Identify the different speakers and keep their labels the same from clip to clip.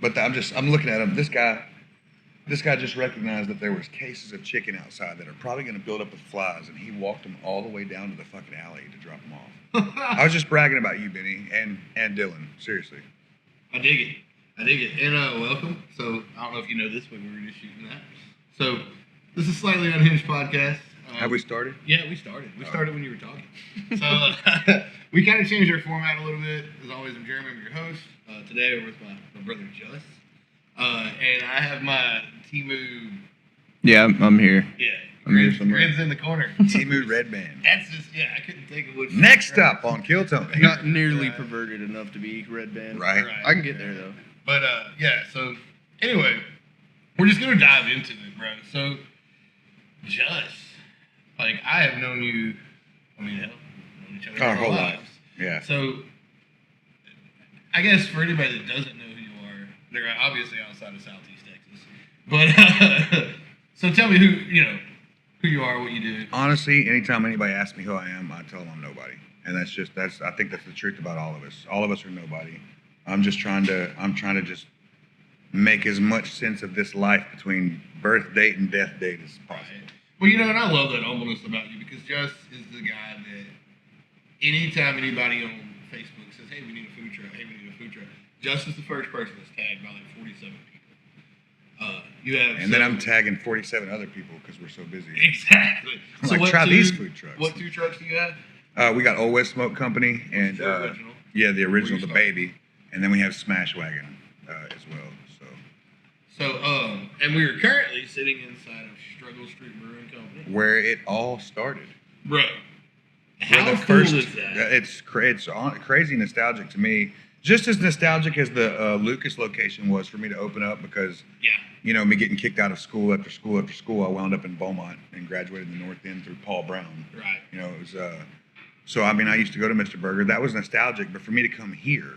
Speaker 1: But I'm looking at him. This guy just recognized that there was cases of chicken outside that are probably going to build up with flies, and he walked them all the way down to the fucking alley to drop them off. I was just bragging about you, Benny, and Dylan. Seriously.
Speaker 2: I dig it. And welcome. So I don't know if you know this, but we were just shooting that. So this is Slightly Unhinged podcast.
Speaker 1: Have we started?
Speaker 2: Yeah, we started. We started when you were talking. So we kind of changed our format a little bit. As always, I'm Jeremy, I'm your host. Today we're with my brother Juss. And I have my Timu.
Speaker 3: Yeah, I'm here.
Speaker 2: Yeah.
Speaker 3: I'm here somewhere.
Speaker 2: Grin's in the corner.
Speaker 1: Timu Red Band.
Speaker 2: That's just, I couldn't think of which.
Speaker 1: Next up on Kill Tony.
Speaker 3: Not nearly perverted enough to be red band.
Speaker 1: Right.
Speaker 3: I can get there though.
Speaker 2: But so anyway, we're just gonna dive into it, bro. So Juss, like I have known you, known each other
Speaker 1: our whole lives. Yeah.
Speaker 2: So I guess for anybody that doesn't know who you are, they're obviously outside of Southeast Texas. But so tell me who you are, what you do.
Speaker 1: Honestly, anytime anybody asks me who I am, I tell them I'm nobody. And I think that's the truth about all of us. All of us are nobody. I'm trying to just make as much sense of this life between birth date and death date as possible.
Speaker 2: Right. Well, and I love that humbleness about you because Juss is the guy that anytime anybody on Facebook says, hey, we need a food truck, Juss is the first person that's tagged by like 47 people.
Speaker 1: Then I'm tagging 47 other people because we're so busy.
Speaker 2: Exactly.
Speaker 1: So try these food trucks.
Speaker 2: What 2 trucks do you have?
Speaker 1: We got Old West Smoke Company and
Speaker 2: the original?
Speaker 1: Yeah, the original, the baby, and then we have Smash Wagon as well.
Speaker 2: And we are currently sitting inside of Struggle-Street Brewing Company,
Speaker 1: where it all started.
Speaker 2: Bro, how cool is that?
Speaker 1: It's crazy nostalgic to me. Just as nostalgic as the Lucas location was for me to open up because, me getting kicked out of school after school, I wound up in Beaumont and graduated in the North End through Paul Brown.
Speaker 2: Right.
Speaker 1: It was, so I used to go to Mr. Burger. That was nostalgic, but for me to come here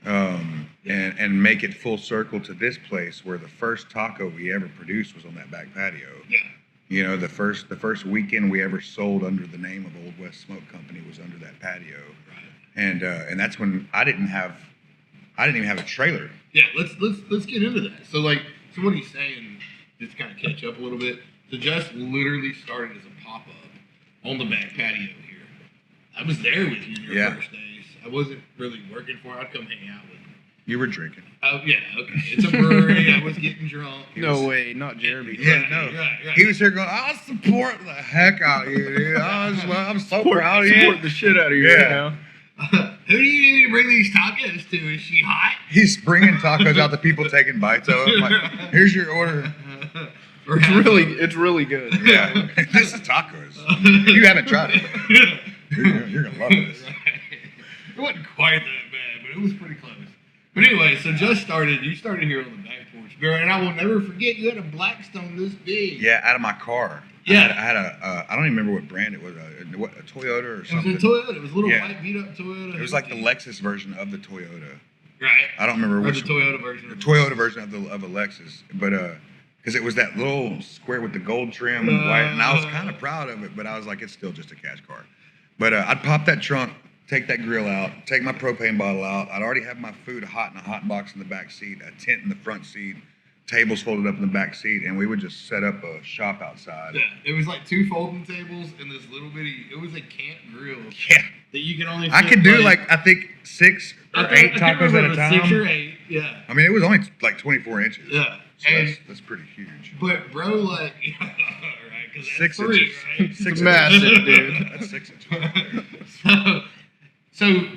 Speaker 1: and make it full circle to this place where the first taco we ever produced was on that back patio.
Speaker 2: Yeah.
Speaker 1: The first weekend we ever sold under the name of Old West Smoke Company was under that patio.
Speaker 2: Right.
Speaker 1: And that's when I didn't even have a trailer.
Speaker 2: Yeah, let's get into that. So what he's saying, just to kind of catch up a little bit. So Juss literally started as a pop-up on the back patio here. I was there with you in your first days. I wasn't really working for it. I'd come hang out with you.
Speaker 1: You were drinking.
Speaker 2: Oh yeah, okay. It's a brewery. I was getting drunk.
Speaker 3: No way, not Jeremy.
Speaker 1: Yeah, no.
Speaker 2: Right.
Speaker 1: He was here going, I'll support the heck out of you, dude. I'm so proud of you.
Speaker 3: Support the shit out of you right now.
Speaker 2: Who do you need to bring these tacos to? Is she hot?
Speaker 1: He's bringing tacos out to people taking bites of them. Like, here's your order.
Speaker 3: It's really good.
Speaker 1: Yeah, this is tacos. If you haven't tried it, you're gonna love this.
Speaker 2: It wasn't quite that bad, but it was pretty close. But anyway, so you started here on the back porch, girl, and I will never forget you had a Blackstone this big.
Speaker 1: Yeah, out of my car.
Speaker 2: Yeah.
Speaker 1: I had I don't even remember what brand it was. A Toyota or something.
Speaker 2: It was a Toyota. It was a little white beat up Toyota.
Speaker 1: It was like the Lexus version of the Toyota.
Speaker 2: Right.
Speaker 1: I don't remember which.
Speaker 2: The Toyota version.
Speaker 1: The Toyota version of a Lexus, but because it was that little square with the gold trim and white, and I was kind of proud of it, but I was like, it's still just a cash car. But I'd pop that trunk, take that grill out, take my propane bottle out. I'd already have my food hot in a hot box in the back seat, a tent in the front seat, tables folded up in the back seat, and we would just set up a shop outside.
Speaker 2: Yeah, it was like 2 folding tables and this little bitty. It was a camp grill.
Speaker 1: Yeah.
Speaker 2: That you can only.
Speaker 1: I could do I think 6 or 8 tacos at a time.
Speaker 2: 6 or 8, yeah.
Speaker 1: It was only like 24 inches.
Speaker 2: Yeah.
Speaker 1: So that's pretty huge.
Speaker 2: But bro, right? Because
Speaker 1: 6
Speaker 2: 3,
Speaker 1: inches.
Speaker 2: Right?
Speaker 1: 6
Speaker 3: massive,
Speaker 1: inches.
Speaker 3: dude.
Speaker 1: That's 6 inches.
Speaker 2: So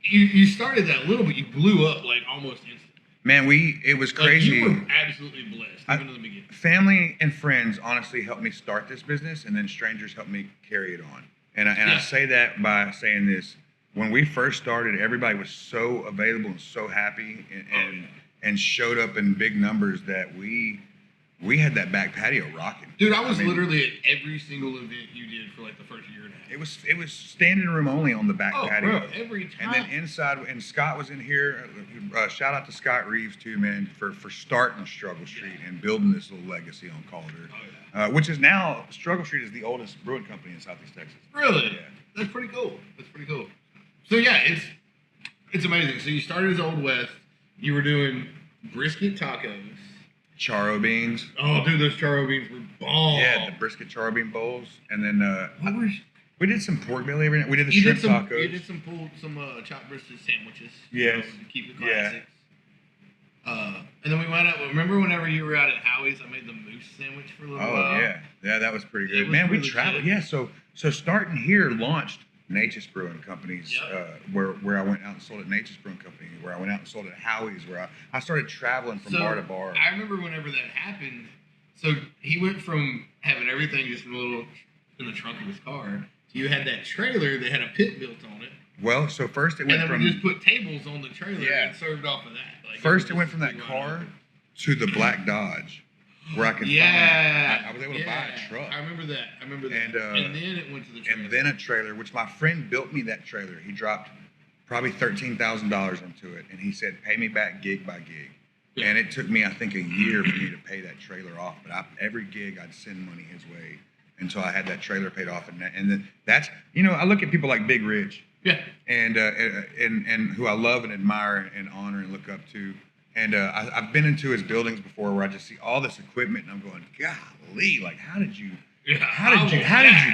Speaker 2: you started that little, but you blew up like almost instantly.
Speaker 1: Man, it was crazy.
Speaker 2: You were absolutely blessed, even in the beginning.
Speaker 1: Family and friends honestly helped me start this business, and then strangers helped me carry it on. And I say that by saying this. When we first started, everybody was so available and so happy and showed up in big numbers that we had that back patio rocking.
Speaker 2: Dude, I was literally at every single event you did for like the first year and a half.
Speaker 1: It was standing room only on the back patio.
Speaker 2: Bro, every time.
Speaker 1: And then inside, and Scott was in here. Shout out to Scott Reeves too, man, for starting Struggle Street and building this little legacy on Calder, which is now Struggle Street is the oldest brewing company in Southeast Texas.
Speaker 2: Really?
Speaker 1: Yeah.
Speaker 2: That's pretty cool. So yeah, it's amazing. So you started as Old West. You were doing brisket tacos.
Speaker 1: Charo beans.
Speaker 2: Oh, dude, those charo beans were bomb.
Speaker 1: Yeah, the brisket charo bean bowls, and then
Speaker 2: What were
Speaker 1: we did some pork belly every night. We did the
Speaker 2: you
Speaker 1: shrimp
Speaker 2: did some,
Speaker 1: tacos.
Speaker 2: You did some chopped brisket sandwiches.
Speaker 1: Yes.
Speaker 2: To keep it
Speaker 1: Yeah.
Speaker 2: classics. And then we went out. Remember whenever you were out at Howie's, I made the moose sandwich for a little
Speaker 1: Oh
Speaker 2: while.
Speaker 1: yeah, that was pretty
Speaker 2: It
Speaker 1: good.
Speaker 2: was
Speaker 1: Man, we
Speaker 2: really
Speaker 1: traveled.
Speaker 2: good.
Speaker 1: Yeah, so starting here launched Nature's Brewing Companies,
Speaker 2: Yep.
Speaker 1: where I went out and sold at Nature's Brewing Company, where I went out and sold at Howie's, where I started traveling from bar to bar.
Speaker 2: I remember whenever that happened. So he went from having everything just in the trunk of his car to you had that trailer that had a pit built on it.
Speaker 1: Well, so first it
Speaker 2: And
Speaker 1: went
Speaker 2: then
Speaker 1: from
Speaker 2: we just put tables on the trailer
Speaker 1: Yeah.
Speaker 2: and served off of that. Like,
Speaker 1: first it
Speaker 2: was
Speaker 1: went
Speaker 2: just
Speaker 1: from that
Speaker 2: big
Speaker 1: car
Speaker 2: lineup.
Speaker 1: to the black Dodge, where I could
Speaker 2: Yeah.
Speaker 1: I was able to buy a truck.
Speaker 2: I remember that.
Speaker 1: And,
Speaker 2: And then it went to the trailer.
Speaker 1: And then a trailer, which my friend built me that trailer. He dropped probably $13,000 into it, and he said, "Pay me back gig by gig."
Speaker 2: Yeah.
Speaker 1: And it took me, I think, a year for me to pay that trailer off. But every gig, I'd send money his way until I had that trailer paid off. And then that's, I look at people like Big Rich,
Speaker 2: Yeah.
Speaker 1: and who I love and admire and honor and look up to. And I've been into his buildings before, where I just see all this equipment, and I'm going, golly, like how did you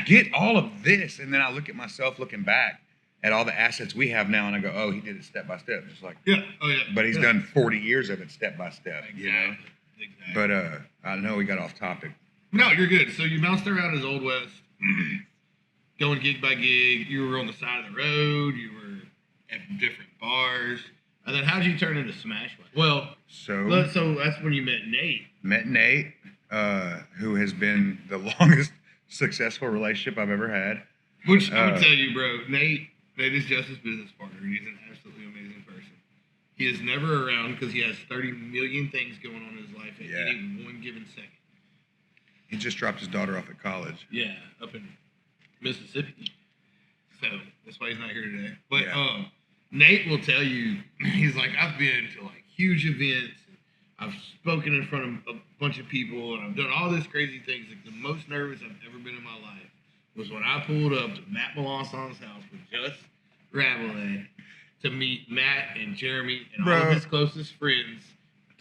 Speaker 1: get all of this? And then I look at myself looking back at all the assets we have now, and I go, oh, he did it step by step, just like.
Speaker 2: Yeah. Oh yeah.
Speaker 1: But he's done 40 years of it step by step,
Speaker 2: Exactly.
Speaker 1: But I know we got off topic.
Speaker 2: No, you're good. So you bounced around as Old West, going gig by gig. You were on the side of the road. You were at different bars. And then how'd you turn into Smash Mouth? Well,
Speaker 1: So
Speaker 2: that's when you met Nate.
Speaker 1: met Nate, who has been the longest successful relationship I've ever had.
Speaker 2: Which I'm gonna tell you, bro, Nate is Juss's business partner, and he's an absolutely amazing person. He is never around because he has 30 million things going on in his life at any one given second.
Speaker 1: He just dropped his daughter off at college.
Speaker 2: Yeah, up in Mississippi. So that's why he's not here today. But
Speaker 1: Yeah.
Speaker 2: Nate will tell you, he's like, I've been to like huge events. I've spoken in front of a bunch of people, and I've done all this crazy things. Like the most nervous I've ever been in my life was when I pulled up to Matt Melançon's house with Juss Rabalias to meet Matt and Jeremy and all of his closest friends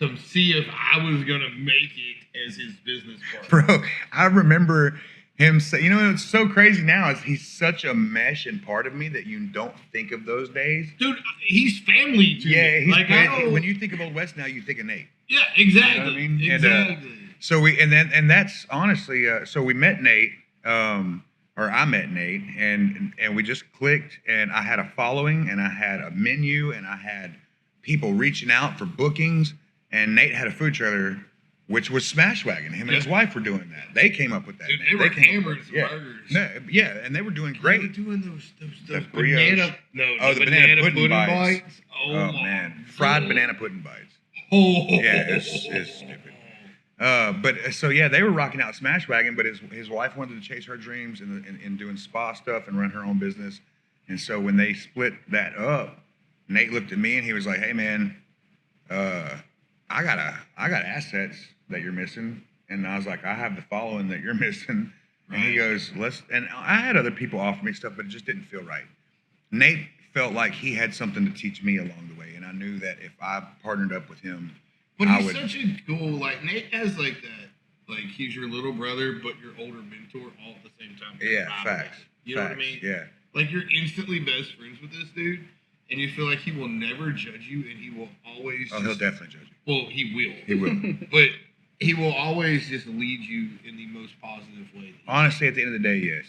Speaker 2: to see if I was gonna make it as his business partner.
Speaker 1: Bro, I remember him say, it's so crazy now is he's such a mesh and part of me that you don't think of those days.
Speaker 2: Dude, he's family to me.
Speaker 1: He's
Speaker 2: Like, I don't,
Speaker 1: when you think of Old West now, you think of Nate.
Speaker 2: yeah, exactly.
Speaker 1: You know what I mean?
Speaker 2: Exactly.
Speaker 1: So that's honestly, so we met Nate, or I met Nate, and we just clicked, and I had a following, and I had a menu, and I had people reaching out for bookings, and Nate had a food trailer, which was Smash Wagon. Him and his wife were doing that. They came up with that.
Speaker 2: Dude,
Speaker 1: name.
Speaker 2: they were
Speaker 1: came up
Speaker 2: hammering
Speaker 1: with
Speaker 2: some
Speaker 1: it.
Speaker 2: burgers.
Speaker 1: No, and they were doing
Speaker 2: They were
Speaker 1: great.
Speaker 2: doing those
Speaker 1: The brioche.
Speaker 2: the
Speaker 1: banana pudding bites.
Speaker 2: bites.
Speaker 1: Oh
Speaker 2: my
Speaker 1: man, fried banana pudding bites.
Speaker 2: Oh.
Speaker 1: Yeah, it's stupid. But so yeah, they were rocking out Smash Wagon, but his wife wanted to chase her dreams in doing spa stuff and run her own business. And so when they split that up, Nate looked at me and he was like, "Hey man, I got assets that you're missing." And I was like, "I have the following that you're missing." And he goes, and I had other people offer me stuff, but it just didn't feel right. Nate felt like he had something to teach me along the way, and I knew that if I partnered up with him,
Speaker 2: But
Speaker 1: I
Speaker 2: he's
Speaker 1: would.
Speaker 2: such a cool, like, Nate has like that, like he's your little brother, but your older mentor all at the same time.
Speaker 1: Yeah,
Speaker 2: Vibe.
Speaker 1: facts.
Speaker 2: You know what I mean?
Speaker 1: Yeah.
Speaker 2: Like you're instantly best friends with this dude, and you feel like he will never judge you, and he will always.
Speaker 1: Oh, he'll definitely judge you.
Speaker 2: Well, he will.
Speaker 1: He will.
Speaker 2: But he will always just lead you in the most positive way.
Speaker 1: Honestly, at the end of the day, yes.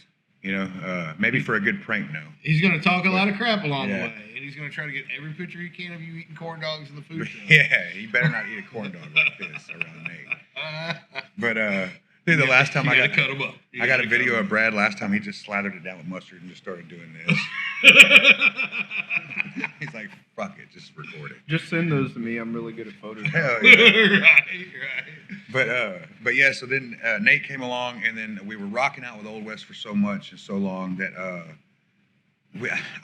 Speaker 1: Maybe for a good prank, no.
Speaker 2: He's going to talk a lot of crap along
Speaker 1: Yeah.
Speaker 2: the way, and he's going to try to get every picture he can of you eating corn dogs in the food truck.
Speaker 1: Yeah, you better not eat a corn dog like this around Nate. But dude, the last time
Speaker 2: you
Speaker 1: I
Speaker 2: gotta
Speaker 1: got
Speaker 2: cut him up. You
Speaker 1: I got
Speaker 2: gotta
Speaker 1: a
Speaker 2: cut
Speaker 1: video
Speaker 2: 'em
Speaker 1: of Brad last time. He just slathered it down with mustard and just started doing this. He's like, "Fuck it, just record it."
Speaker 3: Just send those to me. I'm really good at photos.
Speaker 1: Hell yeah.
Speaker 2: right.
Speaker 1: But yeah, so then Nate came along, and then we were rocking out with Old West for so much and so long that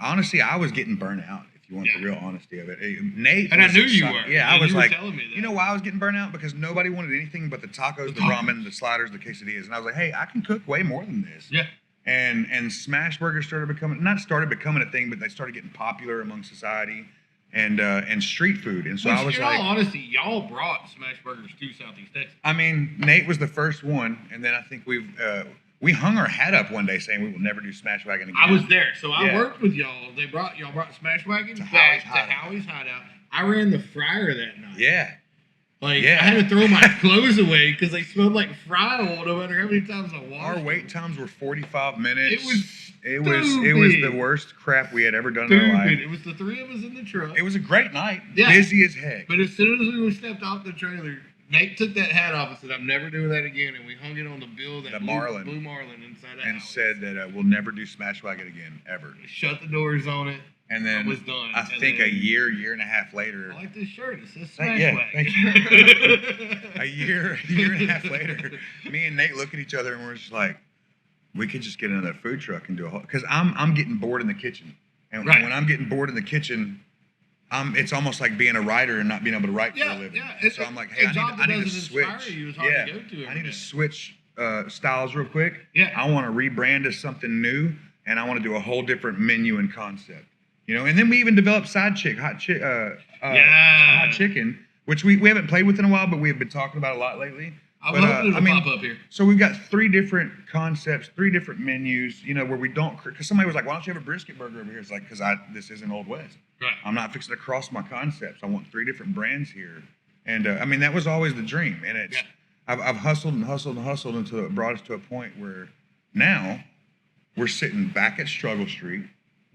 Speaker 1: honestly, I was getting burnt out. If you want the real honesty of it, Nate.
Speaker 2: And I
Speaker 1: was
Speaker 2: knew you
Speaker 1: excited.
Speaker 2: were.
Speaker 1: Yeah,
Speaker 2: And
Speaker 1: I was
Speaker 2: you were
Speaker 1: like,
Speaker 2: telling me that.
Speaker 1: you know why I was getting burnt out? Because nobody wanted anything but the tacos, the ramen, the sliders, the quesadillas, and I was like, hey, I can cook way more than this.
Speaker 2: Yeah.
Speaker 1: And smash burgers started becoming a thing, but they started getting popular among society. and street food. And so I was
Speaker 2: in
Speaker 1: like,
Speaker 2: all honesty, y'all brought smash burgers to Southeast Texas.
Speaker 1: I mean, Nate was the first one, and then I think we hung our hat up one day saying we will never do Smash Wagon again.
Speaker 2: I was there, so I
Speaker 1: Yeah.
Speaker 2: worked with y'all. Y'all brought Smash Wagon
Speaker 1: To
Speaker 2: back
Speaker 1: Howie's
Speaker 2: to Howie's Hideout. I ran the fryer that night.
Speaker 1: Yeah.
Speaker 2: Like,
Speaker 1: Yeah.
Speaker 2: I had to throw my clothes away because they smelled like fry oil no matter how many times I washed
Speaker 1: Our
Speaker 2: them.
Speaker 1: wait times were 45 minutes.
Speaker 2: It was
Speaker 1: it was the
Speaker 2: stupid.
Speaker 1: worst crap we had ever done in our life.
Speaker 2: It was the three of us in the truck.
Speaker 1: It was a great night.
Speaker 2: Yeah.
Speaker 1: Busy as heck.
Speaker 2: But as soon as we stepped off the trailer, Nate took that hat off and said, "I'm never doing that again." And we hung it on the bill, that blue Marlin inside the
Speaker 1: and
Speaker 2: house.
Speaker 1: said that we'll never do Smash Wagon again, ever.
Speaker 2: Shut the doors on it.
Speaker 1: And then
Speaker 2: I was done.
Speaker 1: I
Speaker 2: And
Speaker 1: think
Speaker 2: then-
Speaker 1: a year and a half later,
Speaker 2: I like this shirt. It says
Speaker 1: Thank-
Speaker 2: Smash
Speaker 1: yeah,
Speaker 2: Wagon.
Speaker 1: thank a year and a half later, me and Nate look at each other and we're just like, we could just get another food truck and do a whole. Because I'm getting bored in the kitchen, and
Speaker 2: Right.
Speaker 1: when I'm getting bored in the kitchen, it's almost like being a writer and not being able to write for a living.
Speaker 2: Yeah.
Speaker 1: So I'm like, hey, I need to switch.
Speaker 2: You is hard
Speaker 1: Yeah,
Speaker 2: to go to
Speaker 1: I need
Speaker 2: every
Speaker 1: to
Speaker 2: day.
Speaker 1: switch styles real quick.
Speaker 2: Yeah.
Speaker 1: I want to rebrand as something new, and I want to do a whole different menu and concept. You know, and then we even developed hot chicken, which we haven't played with in a while, but we have been talking about a lot lately.
Speaker 2: I'm hoping it'll pop up here.
Speaker 1: So we've got 3 different concepts, 3 different menus, you know, where we don't, because somebody was like, why don't you have a brisket burger over here? It's like, because this isn't Old West.
Speaker 2: Right.
Speaker 1: I'm not fixing to cross my concepts. I want 3 different brands here. And I mean, that was always the dream. And it's, I've hustled until it brought us to a point where now we're sitting back at Struggle Street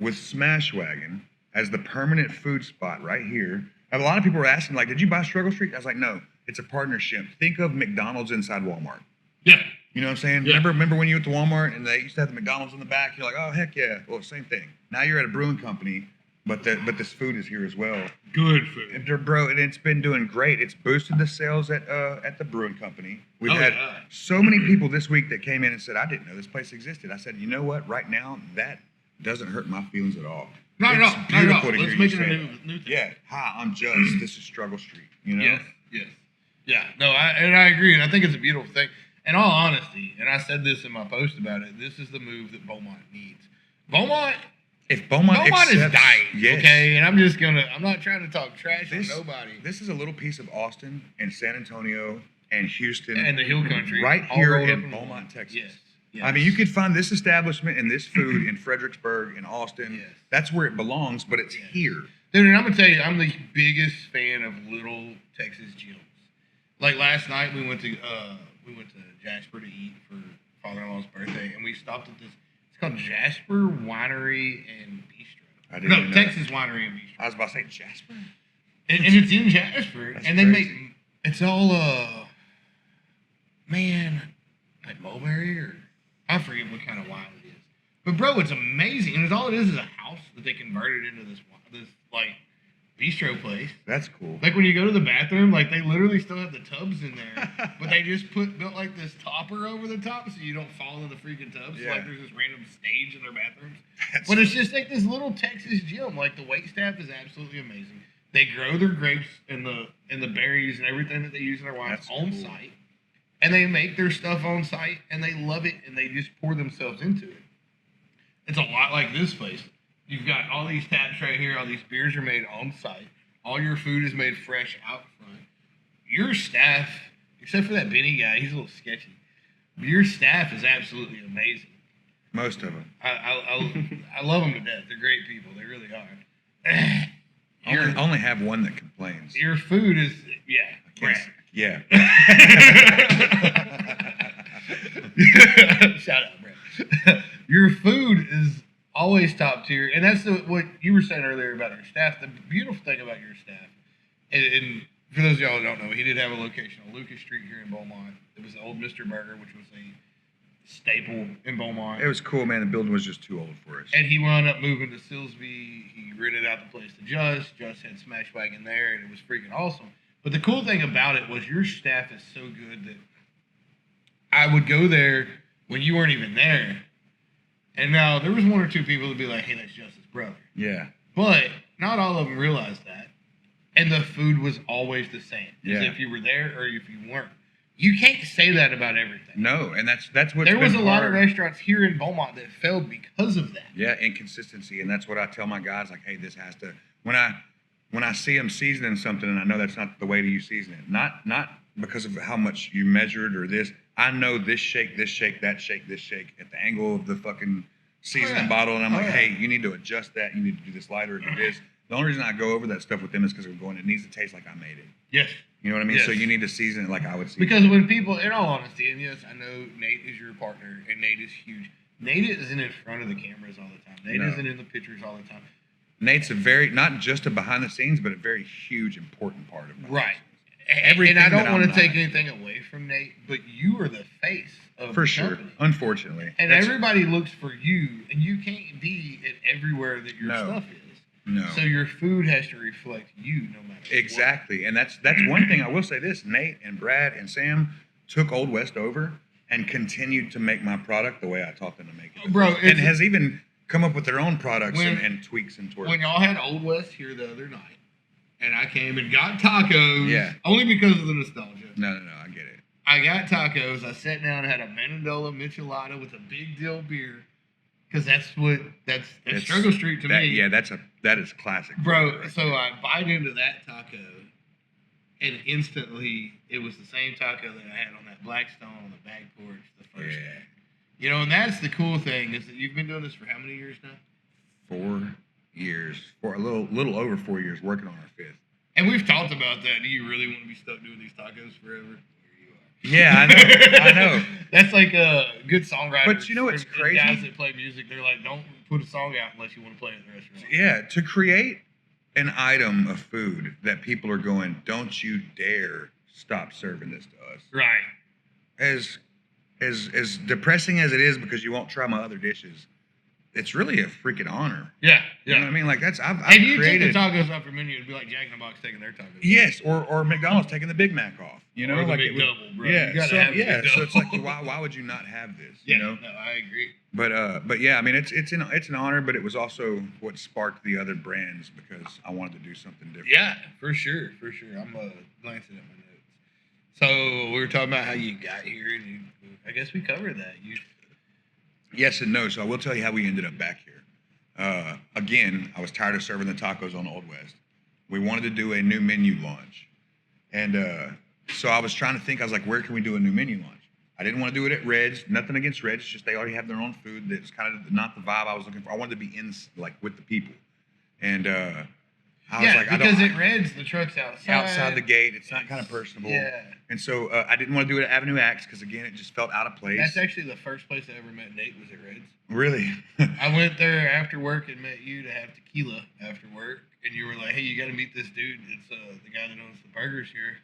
Speaker 1: with Smash Wagon as the permanent food spot right here. And a lot of people were asking, like, did you buy Struggle Street? I was like, no, it's a partnership. Think of McDonald's inside Walmart.
Speaker 2: Yeah.
Speaker 1: You know what I'm saying?
Speaker 2: Yeah.
Speaker 1: Remember when you went to Walmart and they used to have the McDonald's in the back? You're like, oh, heck yeah. Well, same thing. Now you're at a brewing company, but this food is here as well.
Speaker 2: Good food.
Speaker 1: And bro, and it's been doing great. It's boosted the sales at the brewing company. We've had so many people this week that came in and said, I didn't know this place existed. I said, you know what? Right now, that doesn't hurt my feelings at all.
Speaker 2: Not at all.
Speaker 1: It's beautiful to hear
Speaker 2: Let's
Speaker 1: you
Speaker 2: make
Speaker 1: say
Speaker 2: it a
Speaker 1: that.
Speaker 2: new thing.
Speaker 1: Yeah. Hi, I'm Juss. This is Struggle Street. You know?
Speaker 2: Yes. Yeah. No, I agree, and I think it's a beautiful thing. In all honesty, and I said this in my post about it, this is the move that Beaumont needs.
Speaker 1: If Beaumont
Speaker 2: is
Speaker 1: accepts-
Speaker 2: dying,
Speaker 1: yes.
Speaker 2: okay? And I'm not trying to talk trash on nobody.
Speaker 1: This is a little piece of Austin and San Antonio and Houston
Speaker 2: And the Hill Country.
Speaker 1: right
Speaker 2: all
Speaker 1: here
Speaker 2: rolled up
Speaker 1: in
Speaker 2: one.
Speaker 1: Beaumont, Texas.
Speaker 2: Yes.
Speaker 1: I mean, you could find this establishment and this food in Fredericksburg, in Austin.
Speaker 2: Yes.
Speaker 1: That's where it belongs, but it's here.
Speaker 2: Dude, and I'm gonna tell you, I'm the biggest fan of little Texas gyms. Like last night, we went to Jasper to eat for father-in-law's birthday, and we stopped at this. It's called Jasper Winery and Bistro.
Speaker 1: I didn't even know
Speaker 2: Texas Winery and Bistro.
Speaker 1: I was about to say Jasper.
Speaker 2: And it's in Jasper,
Speaker 1: That's
Speaker 2: and they
Speaker 1: crazy.
Speaker 2: make it's all like mulberry, or I forget what kind of wine it is. But bro, it's amazing, and all it is a house that they converted into this like bistro place.
Speaker 1: That's cool.
Speaker 2: Like when you go to the bathroom, like they literally still have the tubs in there, but they just built like this topper over the top so you don't fall in the freaking tubs.
Speaker 1: Yeah.
Speaker 2: Like there's this random stage in their bathrooms.
Speaker 1: That's
Speaker 2: But it's just like this little Texas gym. Like the wait staff is absolutely amazing. They grow their grapes and the berries and everything that they use in their wines
Speaker 1: That's
Speaker 2: on
Speaker 1: cool.
Speaker 2: site. And they make their stuff on site and they love it and they just pour themselves into it. It's a lot like this place. You've got all these taps right here, all these beers are made on site. All your food is made fresh out front. Your staff, except for that Benny guy, he's a little sketchy. Your staff is absolutely amazing.
Speaker 1: Most of them.
Speaker 2: I love them to death. They're great people. They really are.
Speaker 1: Only have one that complains.
Speaker 2: Your food is, Brad.
Speaker 1: Yeah.
Speaker 2: Shout out, Brad. Your food is always top tier, and that's what you were saying earlier about your staff. The beautiful thing about your staff, and for those of y'all who don't know, he did have a location on Lucas Street here in Beaumont. It was the old Mr. Burger, which was a staple in Beaumont.
Speaker 1: It was cool, man. The building was just too old for us.
Speaker 2: And he wound up moving to Silsbee. He rented out the place to Juss. Juss had Smash Wagon there, and it was freaking awesome. But the cool thing about it was your staff is so good that I would go there when you weren't even there. And now there was 1 or 2 people that'd be like, hey, that's Juss's brother.
Speaker 1: Yeah.
Speaker 2: But not all of them realized that. And the food was always the same.
Speaker 1: Yeah.
Speaker 2: As if you were there or if you weren't. You can't say that about everything.
Speaker 1: No, and that's what
Speaker 2: there was a lot of restaurants here in Beaumont that failed because of that.
Speaker 1: Yeah, inconsistency, and that's what I tell my guys. Like, hey, this has to. when I see them seasoning something, and I know that's not the way to use season it, not because of how much you measured or this. I know this shake, that shake at the angle of the fucking seasoning bottle, and I'm like, hey, you need to adjust that. You need to do this lighter, do this. The only reason I go over that stuff with them is because we're going. It needs to taste like I made it.
Speaker 2: Yes.
Speaker 1: You know what I mean?
Speaker 2: Yes.
Speaker 1: So you need to season it like I would season
Speaker 2: Because
Speaker 1: it.
Speaker 2: when people, in all honesty, and yes, I know Nate is your partner, and Nate is huge. Nate isn't in front of the cameras all the time. Nate isn't in the pictures all the time.
Speaker 1: Nate's not just a behind the scenes, but a very huge, important part of it.
Speaker 2: Right.
Speaker 1: Everything
Speaker 2: and I don't
Speaker 1: that
Speaker 2: want
Speaker 1: I'm
Speaker 2: to take
Speaker 1: not.
Speaker 2: anything away from Nate, but you are the face of
Speaker 1: For
Speaker 2: the
Speaker 1: sure,
Speaker 2: company.
Speaker 1: unfortunately.
Speaker 2: And everybody looks for you, and you can't be at everywhere that your stuff is.
Speaker 1: No.
Speaker 2: So your food has to reflect you no matter
Speaker 1: Exactly. And that's one thing I will say this. Nate and Brad and Sam took Old West over and continued to make my product the way I taught them to make it.
Speaker 2: Bro,
Speaker 1: and has even come up with their own products and tweaks and twerks.
Speaker 2: When y'all had Old West here the other night, and I came and got tacos, only because of the nostalgia.
Speaker 1: No, I get it.
Speaker 2: I got tacos. I sat down and had a Mandola Michelada with a big deal beer. Because that's Struggle Street to me.
Speaker 1: Yeah, that is classic.
Speaker 2: Bro, right so I bite into that taco, and instantly it was the same taco that I had on that Blackstone on the back porch the first day. You know, and that's the cool thing is that you've been doing this for how many years now?
Speaker 1: 4 years. For a little over 4 years, working on our 5th.
Speaker 2: And we've talked about that. Do you really want to be stuck doing these tacos forever?
Speaker 1: Yeah, I know.
Speaker 2: That's like a good songwriter.
Speaker 1: But you know what's crazy?
Speaker 2: Guys that play music, they're like, don't put a song out unless you want to play it at the restaurant.
Speaker 1: Yeah, to create an item of food that people are going, don't you dare stop serving this to us.
Speaker 2: Right.
Speaker 1: As depressing as it is because you won't try my other dishes, it's really a freaking honor.
Speaker 2: Yeah.
Speaker 1: You know what I mean? Like that's I've
Speaker 2: if you
Speaker 1: created
Speaker 2: take the tacos off your menu, it'd be like Jack in the Box taking their tacos.
Speaker 1: Yes, or McDonald's taking the Big Mac off. You know,
Speaker 2: or the
Speaker 1: like
Speaker 2: big double, bro.
Speaker 1: Yeah,
Speaker 2: You gotta have the big
Speaker 1: so it's like
Speaker 2: double.
Speaker 1: why would you not have this?
Speaker 2: Yeah,
Speaker 1: You know?
Speaker 2: no, I agree.
Speaker 1: But yeah, I mean it's an honor, but it was also what sparked the other brands because I wanted to do something different.
Speaker 2: Yeah, for sure. I'm glancing at my notes. So we were talking about how you got here, and I guess we covered that.
Speaker 1: Yes and no. So I will tell you how we ended up back here. Again, I was tired of serving the tacos on Old West. We wanted to do a new menu launch. And so I was trying to think, I was like, where can we do a new menu launch? I didn't want to do it at Red's. Nothing against Red's, just they already have their own food. That's kind of not the vibe I was looking for. I wanted to be in, like, with the people. And I was like,
Speaker 2: because at Red's, the truck's
Speaker 1: outside the gate. It's not kind of personable.
Speaker 2: Yeah.
Speaker 1: And so I didn't want to do it at Avenue X because, again, it just felt out of place.
Speaker 2: That's actually the first place I ever met Nate was at Red's.
Speaker 1: Really?
Speaker 2: I went there after work and met you to have tequila after work. And you were like, hey, you got to meet this dude. It's the guy that owns the burgers here.